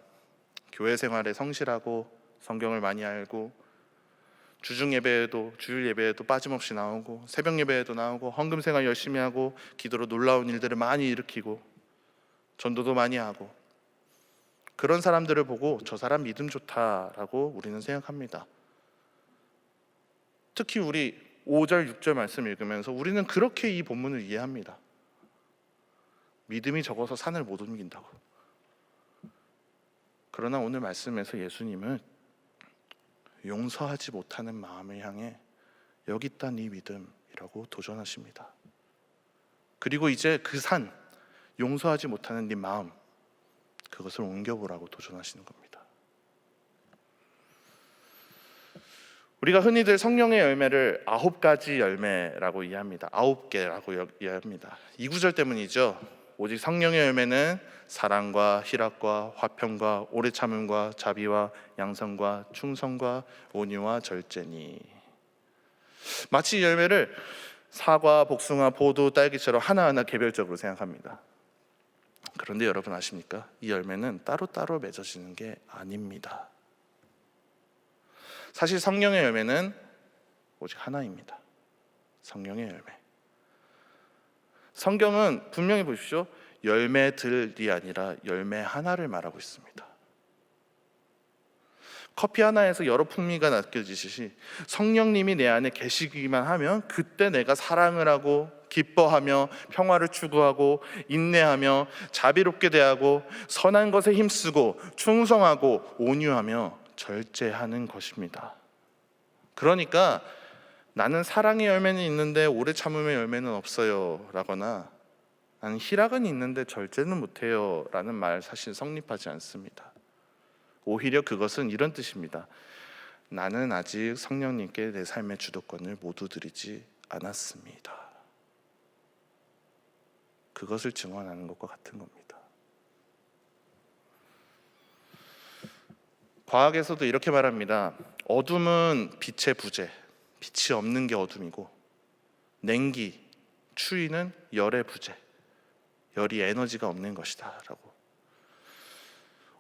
교회 생활에 성실하고 성경을 많이 알고 주중 예배에도 주일 예배에도 빠짐없이 나오고 새벽 예배에도 나오고 헌금 생활 열심히 하고 기도로 놀라운 일들을 많이 일으키고 전도도 많이 하고 그런 사람들을 보고 저 사람 믿음 좋다라고 우리는 생각합니다. 특히 우리 5절 6절 말씀 읽으면서 우리는 그렇게 이 본문을 이해합니다. 믿음이 적어서 산을 못 옮긴다고. 그러나 오늘 말씀에서 예수님은 용서하지 못하는 마음을 향해 여기 있다 네 믿음이라고 도전하십니다. 그리고 이제 그 산, 용서하지 못하는 네 마음, 그것을 옮겨보라고 도전하시는 겁니다. 우리가 흔히들 성령의 열매를 9가지 열매라고 이해합니다. 9개라고 이해합니다. 이 구절 때문이죠. 오직 성령의 열매는 사랑과 희락과 화평과 오래 참음과 자비와 양선과 충성과 온유와 절제니. 마치 이 열매를 사과, 복숭아, 포도, 딸기처럼 하나하나 개별적으로 생각합니다. 그런데 여러분 아십니까? 이 열매는 따로따로 맺어지는 게 아닙니다. 사실 성령의 열매는 오직 하나입니다. 성령의 열매. 성경은 분명히 보십시오. 열매들이 아니라 열매 하나를 말하고 있습니다. 커피 하나에서 여러 풍미가 느껴지듯이 성령님이 내 안에 계시기만 하면 그때 내가 사랑을 하고 기뻐하며 평화를 추구하고 인내하며 자비롭게 대하고 선한 것에 힘쓰고 충성하고 온유하며 절제하는 것입니다. 그러니까 나는 사랑의 열매는 있는데 오래 참음의 열매는 없어요 라거나 나는 희락은 있는데 절제는 못해요 라는 말 사실 성립하지 않습니다. 오히려 그것은 이런 뜻입니다. 나는 아직 성령님께 내 삶의 주도권을 모두 드리지 않았습니다. 그것을 증언하는 것과 같은 겁니다. 과학에서도 이렇게 말합니다. 어둠은 빛의 부재, 빛이 없는 게 어둠이고 냉기, 추위는 열의 부재, 열이 에너지가 없는 것이다 라고.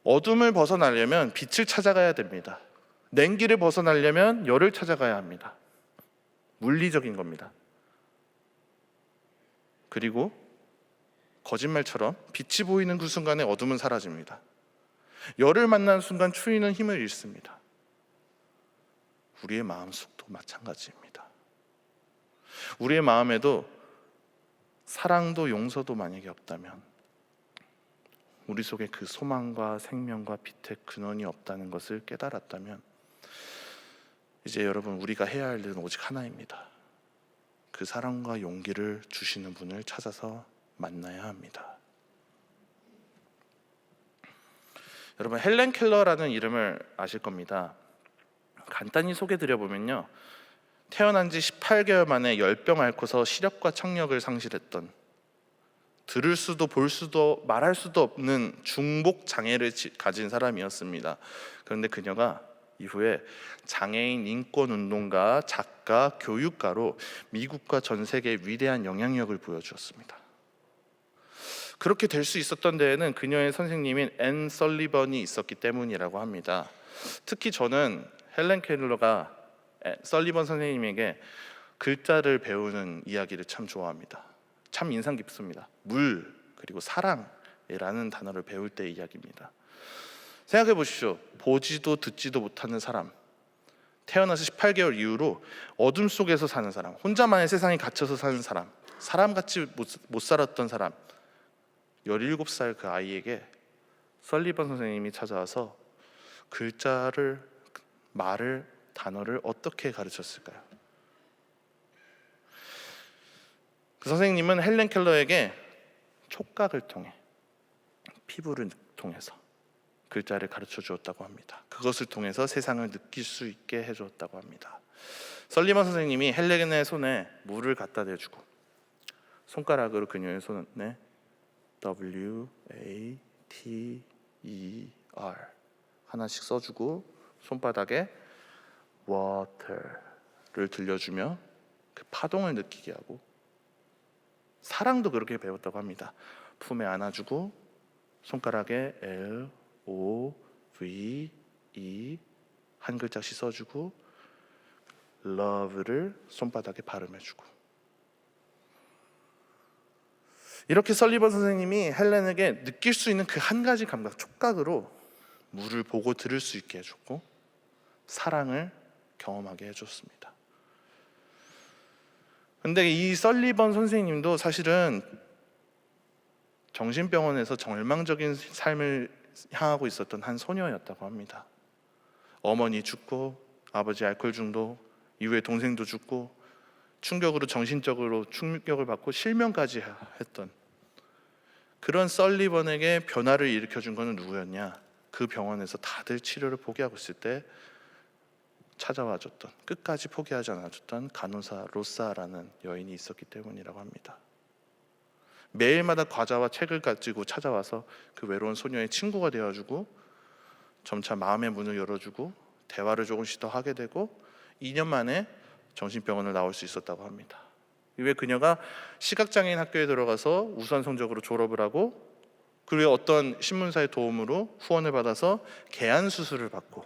어둠을 벗어나려면 빛을 찾아가야 됩니다. 냉기를 벗어나려면 열을 찾아가야 합니다. 물리적인 겁니다. 그리고 거짓말처럼 빛이 보이는 그 순간에 어둠은 사라집니다. 열을 만난 순간 추위는 힘을 잃습니다. 우리의 마음속도 마찬가지입니다. 우리의 마음에도 사랑도 용서도 만약에 없다면, 우리 속에 그 소망과 생명과 빛의 근원이 없다는 것을 깨달았다면, 이제 여러분 우리가 해야 할 일은 오직 하나입니다. 그 사랑과 용기를 주시는 분을 찾아서 만나야 합니다. 여러분 헬렌 켈러라는 이름을 아실 겁니다. 간단히 소개드려보면요, 태어난 지 18개월 만에 열병 앓고서 시력과 청력을 상실했던, 들을 수도 볼 수도 말할 수도 없는 중복 장애를 가진 사람이었습니다. 그런데 그녀가 이후에 장애인 인권 운동가, 작가, 교육가로 미국과 전 세계에 위대한 영향력을 보여주었습니다. 그렇게 될 수 있었던 데에는 그녀의 선생님인 앤 설리번이 있었기 때문이라고 합니다. 특히 저는 헬렌 켈러가 설리번 선생님에게 글자를 배우는 이야기를 참 좋아합니다. 참 인상 깊습니다. 물 그리고 사랑이라는 단어를 배울 때의 이야기입니다. 생각해 보십시오. 보지도 듣지도 못하는 사람, 태어나서 18개월 이후로 어둠 속에서 사는 사람, 혼자만의 세상에 갇혀서 사는 사람, 사람같이 못 살았던 사람, 17살 그 아이에게 설리번 선생님이 찾아와서 글자를, 말을, 단어를 어떻게 가르쳤을까요? 그 선생님은 헬렌 켈러에게 촉각을 통해, 피부를 통해서 글자를 가르쳐 주었다고 합니다. 그것을 통해서 세상을 느낄 수 있게 해주었다고 합니다. 설리번 선생님이 헬렌의 손에 물을 갖다 대주고 손가락으로 그녀의 손에 WATER 하나씩 써주고 손바닥에 water를 들려주며 그 파동을 느끼게 하고, 사랑도 그렇게 배웠다고 합니다. 품에 안아주고 손가락에 LOVE 한 글자씩 써주고 love를 손바닥에 발음해주고, 이렇게 설리번 선생님이 헬렌에게 느낄 수 있는 그 한 가지 감각, 촉각으로 물을 보고 들을 수 있게 해줬고 사랑을 경험하게 해줬습니다. 근데 이 설리번 선생님도 사실은 정신병원에서 절망적인 삶을 향하고 있었던 한 소녀였다고 합니다. 어머니 죽고 아버지 알코올 중독, 이후에 동생도 죽고 충격으로 정신적으로 충격을 받고 실명까지 했던 그런 설리번에게 변화를 일으켜준 것은 누구였냐? 그 병원에서 다들 치료를 포기하고 있을 때 찾아와줬던, 끝까지 포기하지 않아줬던 간호사 로사라는 여인이 있었기 때문이라고 합니다. 매일마다 과자와 책을 가지고 찾아와서 그 외로운 소녀의 친구가 되어주고 점차 마음의 문을 열어주고 대화를 조금씩 더 하게 되고 2년 만에 정신병원을 나올 수 있었다고 합니다. 이후에 그녀가 시각장애인 학교에 들어가서 우수한 성적으로 졸업을 하고 그리고 어떤 신문사의 도움으로 후원을 받아서 개안 수술을 받고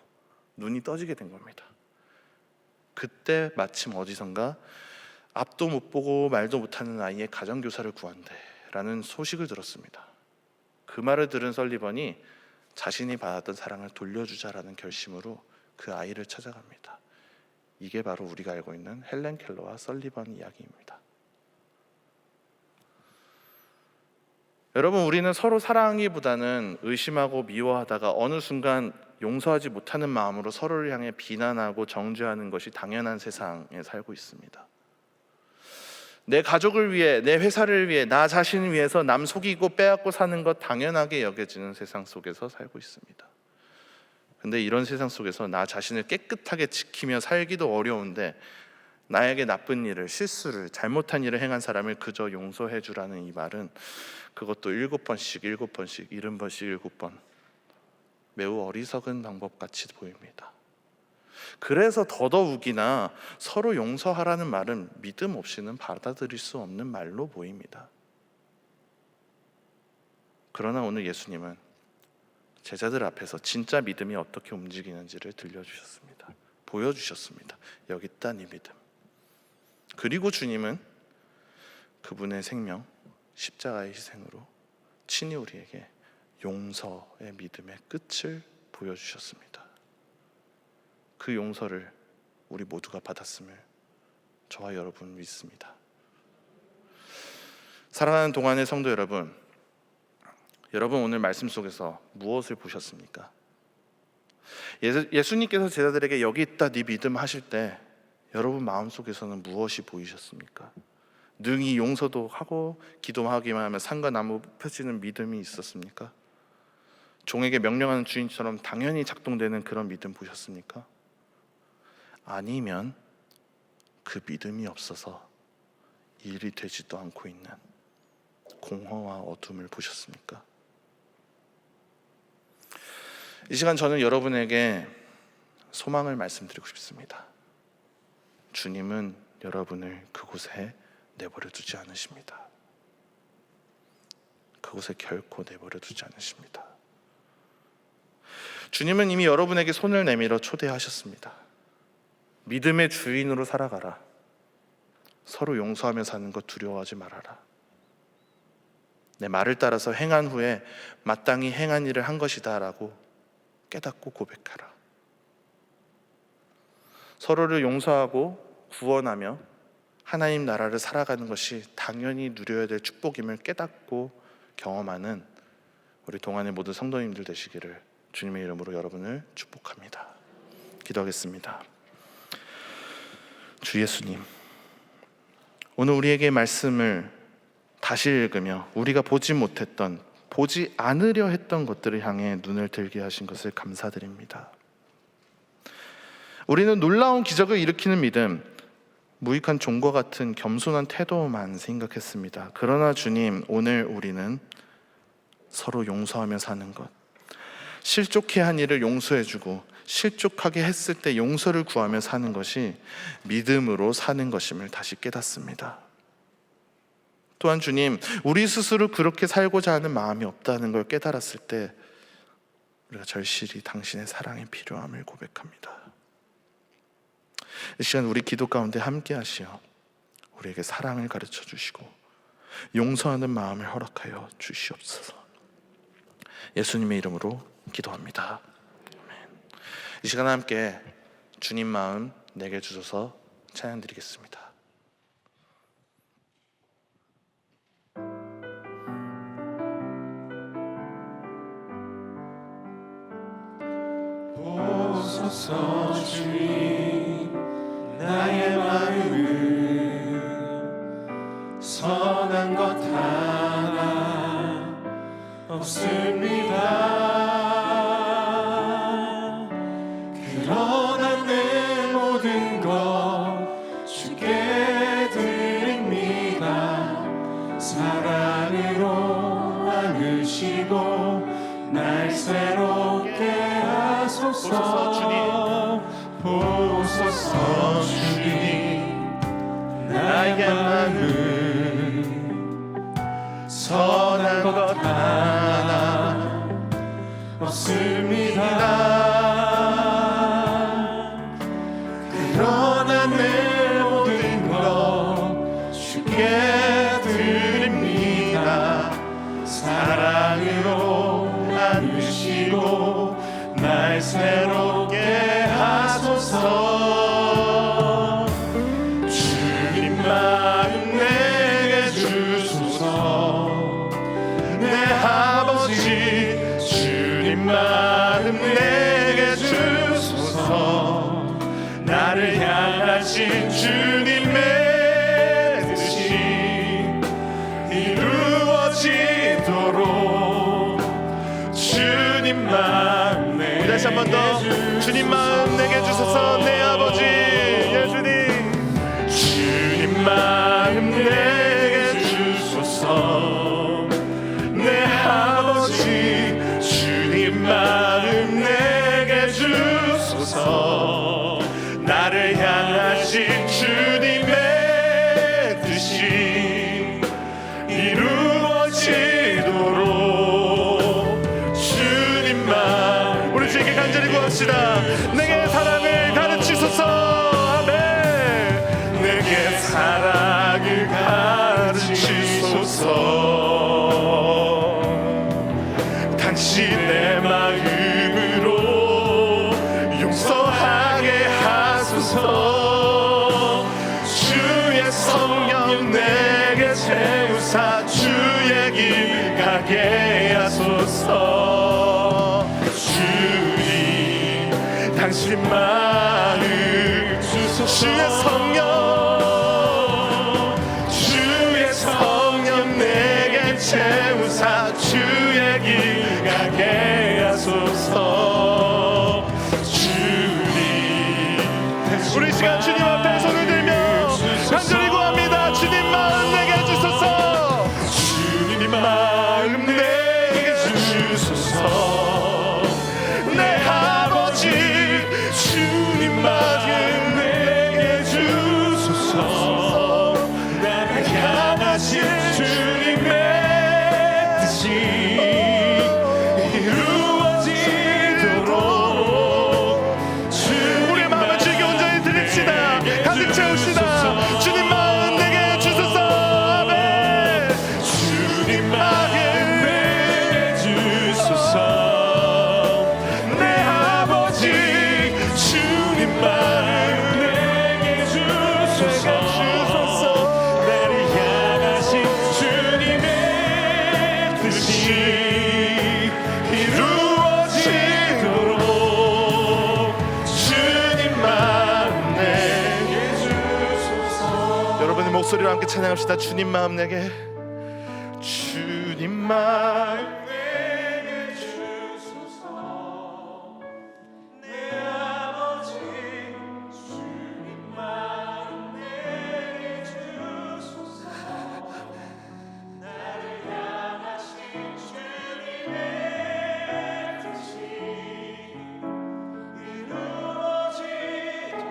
눈이 떠지게 된 겁니다. 그때 마침 어디선가 앞도 못 보고 말도 못하는 아이의 가정교사를 구한대라는 소식을 들었습니다. 그 말을 들은 설리번이 자신이 받았던 사랑을 돌려주자라는 결심으로 그 아이를 찾아갑니다. 이게 바로 우리가 알고 있는 헬렌 켈러와 설리번 이야기입니다. 여러분, 우리는 서로 사랑하기보다는 의심하고 미워하다가 어느 순간 용서하지 못하는 마음으로 서로를 향해 비난하고 정죄하는 것이 당연한 세상에 살고 있습니다. 내 가족을 위해, 내 회사를 위해, 나 자신을 위해서 남 속이고 빼앗고 사는 것 당연하게 여겨지는 세상 속에서 살고 있습니다. 근데 이런 세상 속에서 나 자신을 깨끗하게 지키며 살기도 어려운데 나에게 나쁜 일을, 실수를, 잘못한 일을 행한 사람을 그저 용서해 주라는 이 말은 그것도 7번씩 7번씩 70번씩 7번 매우 어리석은 방법같이 보입니다. 그래서 더더욱이나 서로 용서하라는 말은 믿음 없이는 받아들일 수 없는 말로 보입니다. 그러나 오늘 예수님은 제자들 앞에서 진짜 믿음이 어떻게 움직이는지를 들려주셨습니다. 보여주셨습니다. 여기 있다 네 믿음. 그리고 주님은 그분의 생명, 십자가의 희생으로 친히 우리에게 용서의 믿음의 끝을 보여주셨습니다. 그 용서를 우리 모두가 받았음을 저와 여러분 믿습니다. 사랑하는 동안의 성도 여러분, 여러분 오늘 말씀 속에서 무엇을 보셨습니까? 예수님께서 제자들에게 여기 있다 네 믿음 하실 때 여러분 마음속에서는 무엇이 보이셨습니까? 능히 용서도 하고 기도하기만 하면 산과 나무 펴지는 믿음이 있었습니까? 종에게 명령하는 주인처럼 당연히 작동되는 그런 믿음 보셨습니까? 아니면 그 믿음이 없어서 일이 되지도 않고 있는 공허와 어둠을 보셨습니까? 이 시간 저는 여러분에게 소망을 말씀드리고 싶습니다. 주님은 여러분을 그곳에 내버려 두지 않으십니다. 그곳에 결코 내버려 두지 않으십니다. 주님은 이미 여러분에게 손을 내밀어 초대하셨습니다. 믿음의 주인으로 살아가라. 서로 용서하며 사는 것 두려워하지 말아라. 내 말을 따라서 행한 후에 마땅히 행한 일을 한 것이다 라고 깨닫고 고백하라. 서로를 용서하고 구원하며 하나님 나라를 살아가는 것이 당연히 누려야 될 축복임을 깨닫고 경험하는 우리 동안의 모든 성도님들 되시기를 주님의 이름으로 여러분을 축복합니다. 기도하겠습니다. 주 예수님, 오늘 우리에게 말씀을 다시 읽으며 우리가 보지 못했던, 보지 않으려 했던 것들을 향해 눈을 들게 하신 것을 감사드립니다. 우리는 놀라운 기적을 일으키는 믿음, 무익한 종과 같은 겸손한 태도만 생각했습니다. 그러나 주님, 오늘 우리는 서로 용서하며 사는 것, 실족해 한 일을 용서해주고 실족하게 했을 때 용서를 구하며 사는 것이 믿음으로 사는 것임을 다시 깨닫습니다. 또한 주님, 우리 스스로 그렇게 살고자 하는 마음이 없다는 걸 깨달았을 때 우리가 절실히 당신의 사랑이 필요함을 고백합니다. 이 시간 우리 기도 가운데 함께 하시어 우리에게 사랑을 가르쳐 주시고 용서하는 마음을 허락하여 주시옵소서. 예수님의 이름으로 기도합니다. 아멘. 이 시간 함께 주님 마음 내게 주셔서 찬양 드리겠습니다. 보소서 주님, 나의 마음을 선한 것 하나 없습니다. 그러나 내 모든 것 주께 드립니다. 사랑으로 안으시고 날 새롭게 하소서. 보소서 주님, 나의 마음 선한 것 하나 없습니다. 그러나 내 모든 것 주께 드립니다. 사랑으로 안으시고 날 새롭게 하소서. 주님 마음 내게 주소서. 내 아버지 주님 마음 내게 주소서. 나를 향하신 주님의 뜻이 이루어지도록 주님 마음 내게 다시 한 번 더 주님 마음 내게 주소서. 내 아버지 예 주님 주님 마음 내게 주소서. 내 아버지 주님 마음 내게 주소서. 나를 향하신 주님의 뜻이 이루어지도록 주님 마음 우리 주에게 간절히 구합시다. 내게 사랑을 가르치소서. 아멘. 내게 사랑을 가르치소서. 당신의 마음으로 용서하게 하소서. 주의 성령 내게 채우사 주의 길 가게 하소서. 주님 당신 마음 주소서. 주의 성령 내게 채우사 주의 길 가게 하소서. 주님 우리 시간 주님 앞에 손을 들며 간절히 구합니다. 주님 마음 내게 주소서. 주님 마음 내게 주소서. 내 아버지 주님 마음 내게 주소서. 나를 향하신 주님의 뜻이 이루어지도록 우리의 마음을 주님께 온전히 드립시다. 가득 채웁시다. 주님 마음 내게 주소서. 아멘. 주님 마음 내게 주소서. 내 아버지 주님 마음 내게 주소서. 나를 향하신 주님의 뜻이 이루어지도록 주님 마음 내게 주소서. 여러분의 목소리로 함께 찬양합시다. 주님 마음 내게 주님 마음 내게 주소서. 내 아버지 주님 마음 내게 주소서. 나를 향하신 주님의 뜻이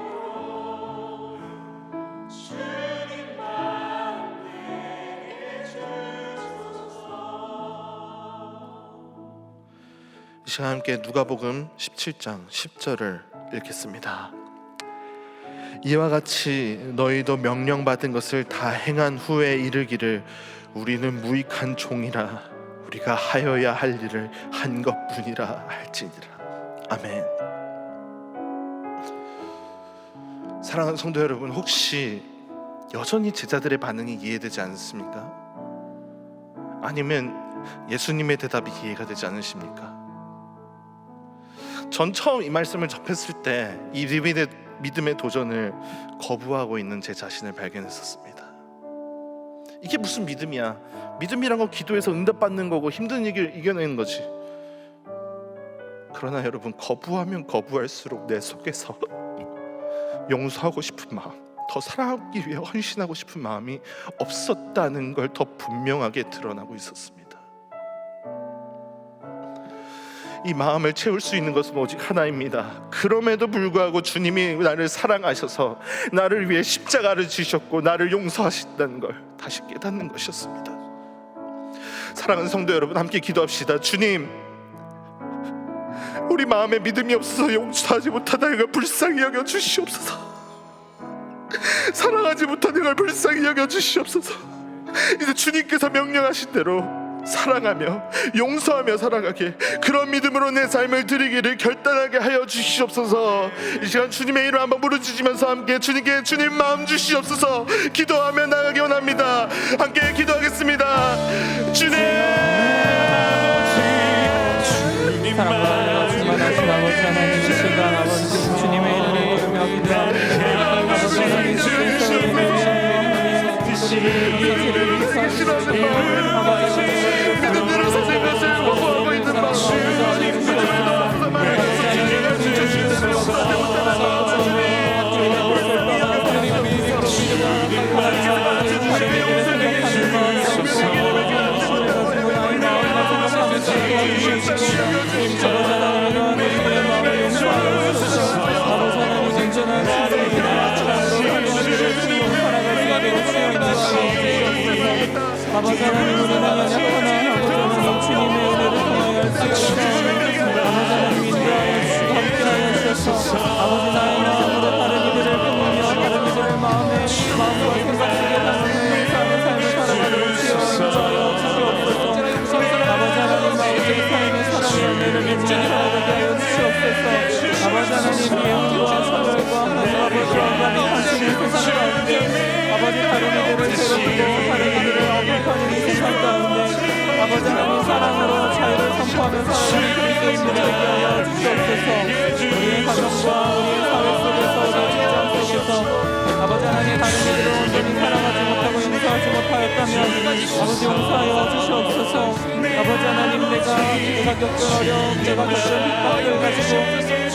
이루어지도록 주님 마음 내게 주소서. 이 시간 함께 누가복음 17장 10절을 읽겠습니다. 이와 같이 너희도 명령받은 것을 다 행한 후에 이르기를 우리는 무익한 종이라 우리가 하여야 할 일을 한 것뿐이라 할지니라. 아멘. 사랑하는 성도 여러분, 혹시 여전히 제자들의 반응이 이해되지 않습니까? 아니면 예수님의 대답이 이해가 되지 않으십니까? 전 처음 이 말씀을 접했을 때 이 믿음의 도전을 거부하고 있는 제 자신을 발견했었습니다. 이게 무슨 믿음이야? 믿음이란 건 기도해서 응답받는 거고 힘든 일을 이겨내는 거지. 그러나 여러분, 거부하면 거부할수록 내 속에서 용서하고 싶은 마음, 더 사랑하기 위해 헌신하고 싶은 마음이 없었다는 걸 더 분명하게 드러나고 있었습니다. 이 마음을 채울 수 있는 것은 오직 하나입니다. 그럼에도 불구하고 주님이 나를 사랑하셔서 나를 위해 십자가를 지셨고 나를 용서하신다는 걸 다시 깨닫는 것이었습니다. 사랑하는 성도 여러분, 함께 기도합시다. 주님, 우리 마음에 믿음이 없어서 용서하지 못하다는 걸 불쌍히 여겨 주시옵소서. 사랑하지 못하는 걸 불쌍히 여겨 주시옵소서. 이제 주님께서 명령하신 대로 사랑하며 용서하며 살아가게, 그런 믿음으로 내 삶을 드리기를 결단하게 하여 주시옵소서. 이 시간 주님의 이름 한번 부르짖으면서 함께 주님께 주님 마음 주시옵소서 기도하며 나가기 원합니다. 함께 기도하겠습니다. 주님, 사랑과 충만하신 아버지 하나님, 이 시간 아버지 주님의 이름을 부르며 기도합니다. 아버지 하나님, 주께서 믿음으로 사실 것을 거부하고 있는 마음, 아버지 하나님, 우리는 연약하나 주님의 은혜를 통하여 주시옵소서. 아버지 하나님, 인도하여 주시고 함께하여 주셔서 아버지 나의 마음으로 다른 이들을 품으며 다른 이들의 마음과 생각 속에 담는 사는 삶을 살아가는 주여 인도하여 주시옵소서. 아버지 하나님, 아버지의 삶의 사랑의 열매를 맺는 살아가게 하여 주시옵소서. 아버지 하나님, 예언과 사별과 하나님 아버지와 하나님 당신의 세상 가운데 아버지 다른 이들을 괴롭히고 다른 이들을 억압하는 이 세상 가운데 아버지 하나님 사랑으로 자유를 선포하며 살아가는 그리스도인들 되게 하여 주시옵소서. 우리의 가정과 우리의 사회 속에서 우리의 직장 속에서 아버지 하나님 다른 이들을 온전히 사랑하지 못하고 용서하지 못하였다면 아버지 용서하여 주시옵소서. 아버지 하나님, 내가 겪은 어려움, 내가 겪은 핍박을 가지고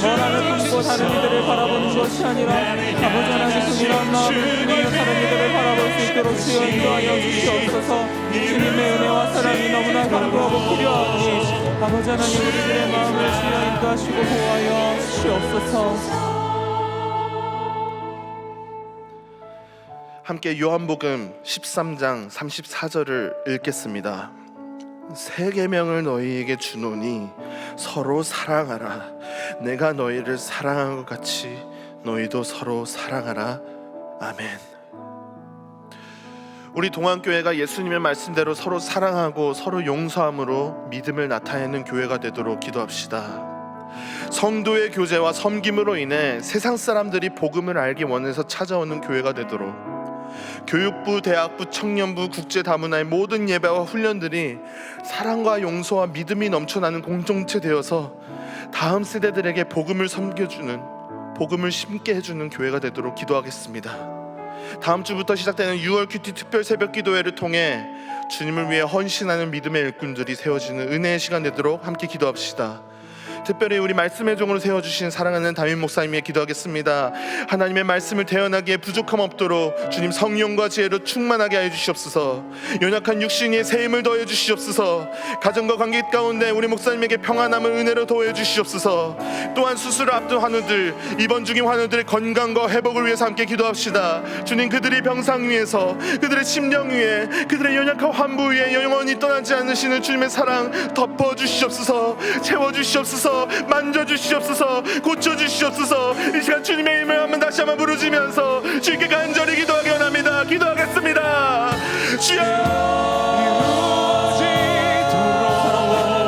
너라를 품고 다른 이들을 바라보는 것이 아니라 아버지 하나님 긍휼한 마음을 품으며 다른 이들을 바라볼 수 있도록 주여 인도하여 주시옵소서. 주님의 은혜와 사랑이 너무나 강구하고 필요하니 아버지 하나님, 우리들의 마음을 주여 인도하시고 보호하여 주시옵소서. 함께 요한복음 13장 34절을 읽겠습니다. 새 계명을 너희에게 주노니 서로 사랑하라. 내가 너희를 사랑한 것 같이 너희도 서로 사랑하라. 아멘. 우리 동안교회가 예수님의 말씀대로 서로 사랑하고 서로 용서함으로 믿음을 나타내는 교회가 되도록 기도합시다. 성도의 교제와 섬김으로 인해 세상 사람들이 복음을 알기 원해서 찾아오는 교회가 되도록 교육부, 대학부, 청년부, 국제다문화의 모든 예배와 훈련들이 사랑과 용서와 믿음이 넘쳐나는 공동체 되어서 다음 세대들에게 복음을 섬겨주는, 복음을 심게 해주는 교회가 되도록 기도하겠습니다. 다음 주부터 시작되는 6월 큐티 특별 새벽 기도회를 통해 주님을 위해 헌신하는 믿음의 일꾼들이 세워지는 은혜의 시간 되도록 함께 기도합시다. 특별히 우리 말씀의 종으로 세워주신 사랑하는 담임 목사님께 기도하겠습니다. 하나님의 말씀을 대언하기에 부족함 없도록 주님 성령과 지혜로 충만하게 하여 주시옵소서. 연약한 육신에 새 힘을 더해 주시옵소서. 가정과 관계 가운데 우리 목사님에게 평안함을 은혜로 더해 주시옵소서. 또한 수술을 앞둔 환우들, 입원 중인 환우들의 건강과 회복을 위해서 함께 기도합시다. 주님, 그들이 병상 위에서, 그들의 심령 위에, 그들의 연약한 환부 위에 영원히 떠나지 않으시는 주님의 사랑 덮어 주시옵소서. 채워 주시옵소서. 만져주시옵소서. 고쳐주시옵소서. 이 시간 주님의 이름을 한번 다시 한번 부르짖으면서 주님께 간절히 기도하기 원합니다. 기도하겠습니다. 주여,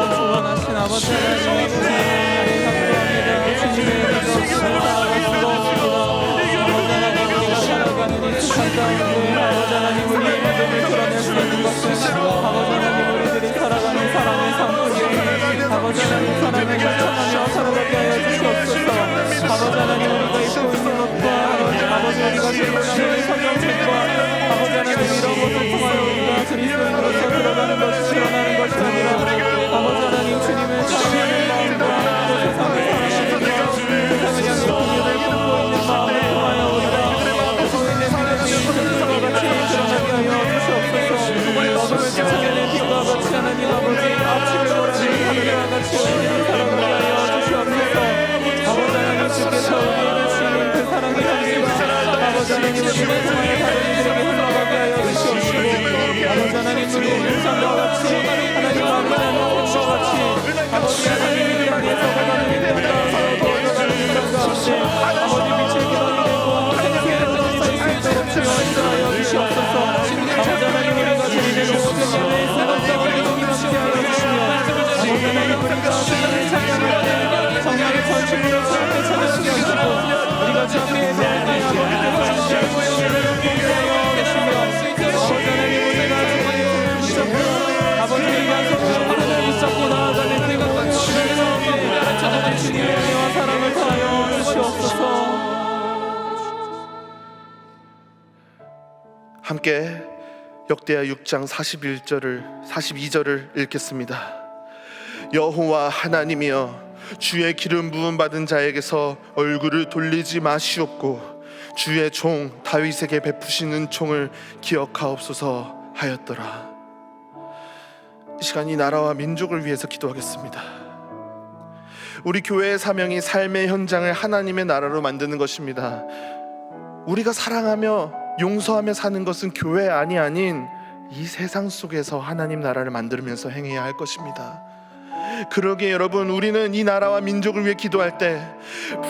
충만하신 아버지 하나님의 살아가는 이 세상 가운데 아버지 하나님, 우리의 믿음을 드러낼 수 있는 것은 아버지 하나님, 우리들이 살아가는 사랑의 삶뿐이요 아버지 하나님, 사랑을 결정하며 살아가게 하여 주시옵소서. 아버지 하나님, 우리가 입고 있는 것과 아버지 우리가 들고 가는 성경책과 아버지 하나님, 이런 것을 통하여 함께 역대하 6장 42절을 읽겠습니다. 여호와 하나님이여, 주의 기름 부음 받은 자에게서 얼굴을 돌리지 마시옵고 주의 종 다윗에게 베푸시는 총을 기억하옵소서 하였더라. 이 시간 이 나라와 민족을 위해서 기도하겠습니다. 우리 교회의 사명이 삶의 현장을 하나님의 나라로 만드는 것입니다. 우리가 사랑하며 용서하며 사는 것은 교회 아닌 이 세상 속에서 하나님 나라를 만들면서 행해야 할 것입니다. 그러기에 여러분, 우리는 이 나라와 민족을 위해 기도할 때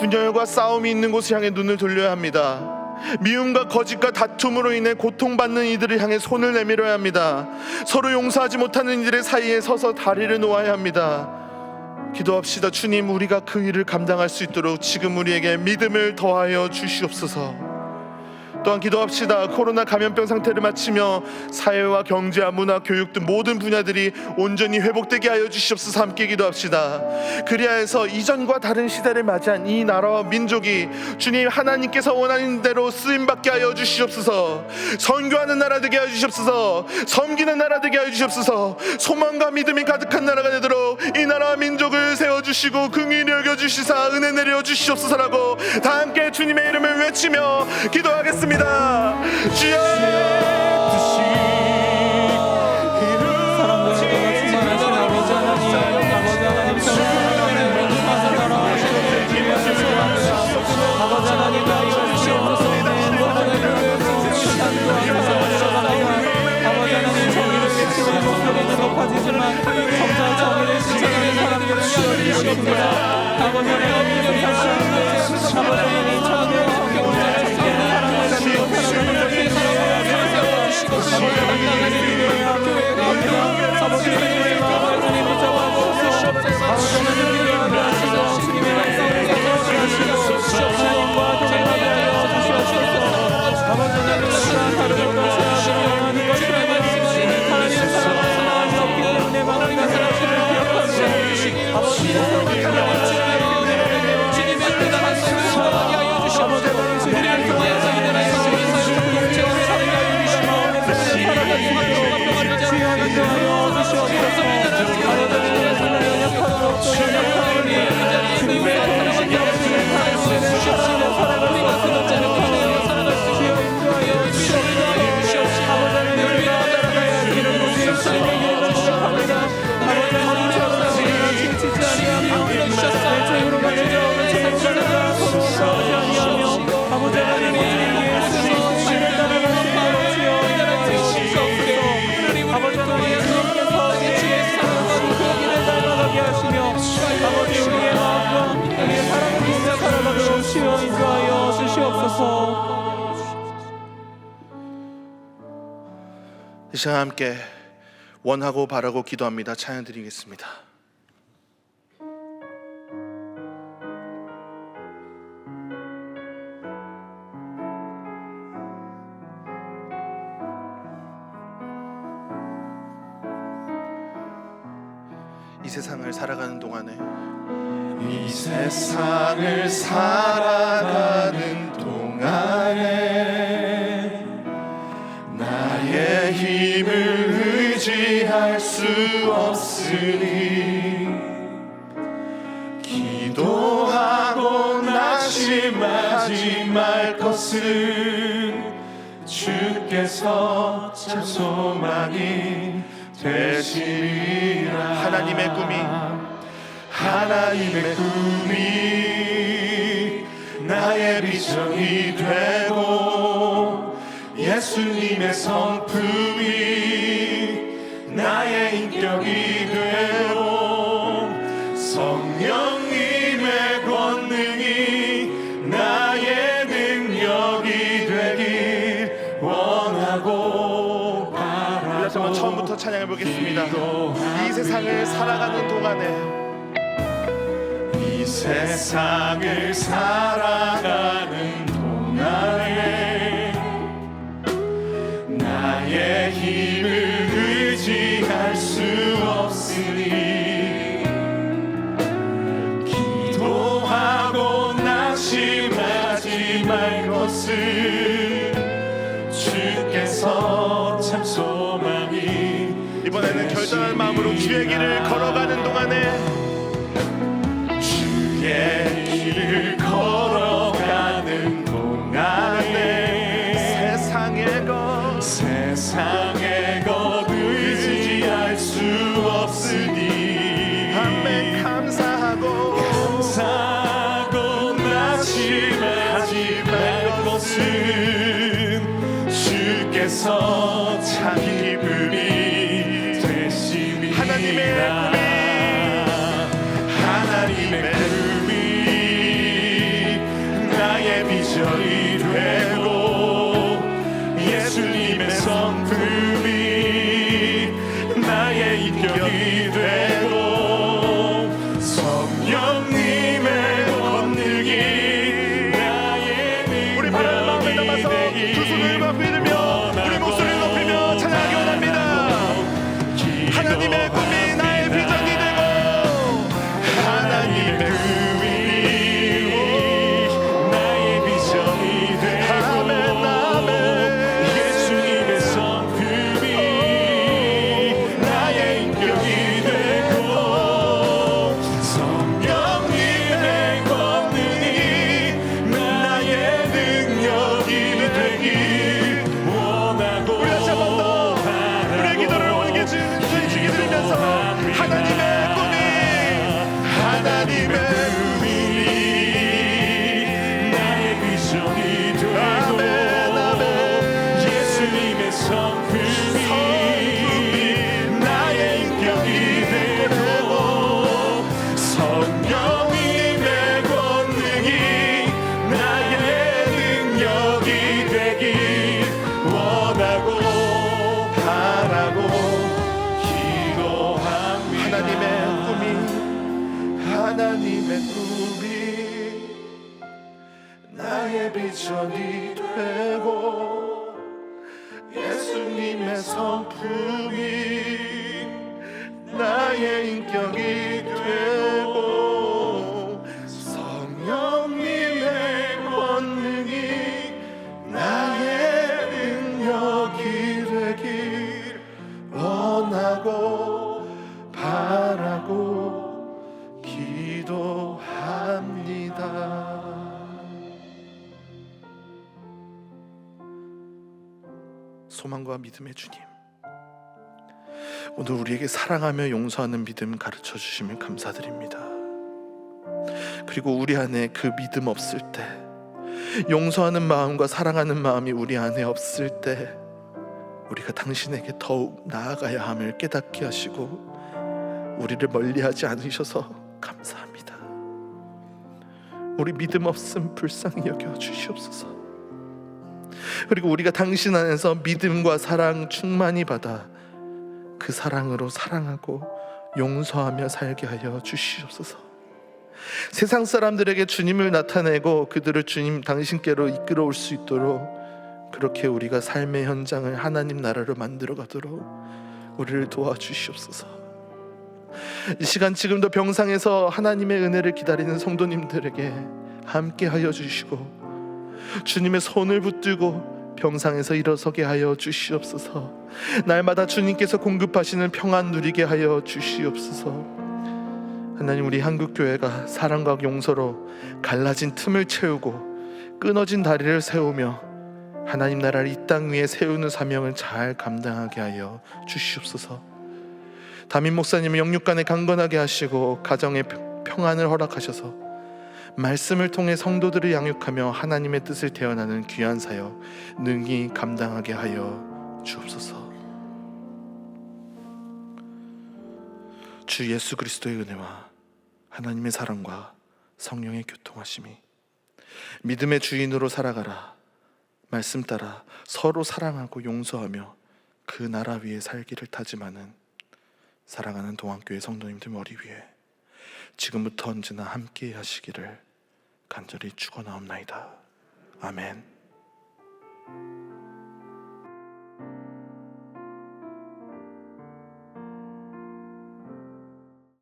분열과 싸움이 있는 곳을 향해 눈을 돌려야 합니다. 미움과 거짓과 다툼으로 인해 고통받는 이들을 향해 손을 내밀어야 합니다. 서로 용서하지 못하는 이들의 사이에 서서 다리를 놓아야 합니다. 기도합시다. 주님, 우리가 그 일을 감당할 수 있도록 지금 우리에게 믿음을 더하여 주시옵소서. 또한 기도합시다. 코로나 감염병 상태를 마치며 사회와 경제와 문화, 교육 등 모든 분야들이 온전히 회복되게 하여 주시옵소서. 함께 기도합시다. 그리하여서 이전과 다른 시대를 맞이한 이 나라와 민족이 주님 하나님께서 원하는 대로 쓰임받게 하여 주시옵소서. 선교하는 나라 되게 하여 주시옵소서. 섬기는 나라 되게 하여 주시옵소서. 소망과 믿음이 가득한 나라가 되도록 이 나라와 민족을 세워주시고 긍휼히 여겨주시사 은혜 내려 주시옵소서라고 다 함께 주님의 이름을 외치며 기도하겠습니다. 주여, 사랑과 은혜가 충만하신 아버지 하나님, 아버지 하나님 정말 모든 나라와 민족을 기회하셔서 아버지 하나님 나이가 주시옵소서. 하나님을 위해서 단도하셔서 아버지 하나님 정의를 외치는 목소리는 높아지지만 정작 정의를 실천하는 사람들을 키워주시옵소서. 아버지 하나님 민족 살수 없는 아버지 하나님 정의와 환경을 잘 지키는 사람들 이 시간 함께 원하고 바라고 기도합니다. 찬양 드리겠습니다. 이 세상을 살아가는 동안에 이 세상을 살아가는 동안에 나의 힘을 의지할 수 없으니 기도하고 낙심하지 말 것은 주께서 참 소망이 되시리라. 하나님의 꿈이 나의 비전이 되고 예수님의 성품이 나의 인격이 되고 성령님의 권능이 나의 능력이 되길 원하고 바라고. 그래서 한번 처음부터 찬양해 보겠습니다. 이 세상을 살아가는 동안에 이 세상을 살아가는 동안에 나의 힘을 의지할 수 없으니 기도하고 낙심하지 말 것은 주께서 참 소망이 이번에는 결단한 마음으로 주의 길을 걸어가는 동안에 주의 길을 걸어가는 동안에 세상의 것 의지할 수 없으니 아멘. 감사하고 낙심하지 말 것은 주께서 참 기쁨이 되심이라. 하나님의 꿈이 나의 비전이 되고 예수님의 성품이 나의 인격이 되고 성령님의 권능이 나의 우리 바라는 마음에 담아서 두 손을 높이 들며 우리 목소리를 높이며 찬양하기 원합니다. 하나님의 꿈이 나의 비전이 되고 하나님의 꿈이 나의 비전이 되고 아멘, 아멘. 예수님의 성품이 나의 인격이 되고 성령님의 권능이 나의 능력이 되길 원하고 우리 다시 한 번 더 우리의 기도를 올게 주시기 드리면서 하나님의 꿈이 나의 비전이 되고 아멘, 아멘. 예수님의 성품이 나의 인격이 되고 성령님의 권능이 나의 능력이 되길 원하고 바라고 기도합니다. 하나님의 꿈이 나의 비전이 되고 예수님의 성품이 나의 인격이 되고 성령님의 권능이 나의 능력이 되길 원하고 바라고 기도합니다. 소망과 믿음의 주님, 오늘 우리에게 사랑하며 용서하는 믿음 가르쳐 주시면 감사드립니다. 그리고 우리 안에 그 믿음 없을 때, 용서하는 마음과 사랑하는 마음이 우리 안에 없을 때 우리가 당신에게 더욱 나아가야 함을 깨닫게 하시고 우리를 멀리하지 않으셔서 감사합니다. 우리 믿음 없음 불쌍히 여겨 주시옵소서. 그리고 우리가 당신 안에서 믿음과 사랑 충만히 받아 그 사랑으로 사랑하고 용서하며 살게 하여 주시옵소서. 세상 사람들에게 주님을 나타내고 그들을 주님 당신께로 이끌어올 수 있도록 그렇게 우리가 삶의 현장을 하나님 나라로 만들어 가도록 우리를 도와주시옵소서. 이 시간 지금도 병상에서 하나님의 은혜를 기다리는 성도님들에게 함께 하여 주시고 주님의 손을 붙들고 병상에서 일어서게 하여 주시옵소서. 날마다 주님께서 공급하시는 평안 누리게 하여 주시옵소서. 하나님, 우리 한국교회가 사랑과 용서로 갈라진 틈을 채우고 끊어진 다리를 세우며 하나님 나라를 이 땅 위에 세우는 사명을 잘 감당하게 하여 주시옵소서. 담임 목사님을 영육간에 강건하게 하시고 가정의 평안을 허락하셔서 말씀을 통해 성도들을 양육하며 하나님의 뜻을 대언하는 귀한 사역 능히 감당하게 하여 주옵소서. 주 예수 그리스도의 은혜와 하나님의 사랑과 성령의 교통하심이 믿음의 주인으로 살아가라 말씀 따라 서로 사랑하고 용서하며 그 나라 위에 살기를 다짐하는 사랑하는 동안교회 성도님들 머리 위에 지금부터 언제나 함께 하시기를 간절히 축원하옵나이다. 아멘.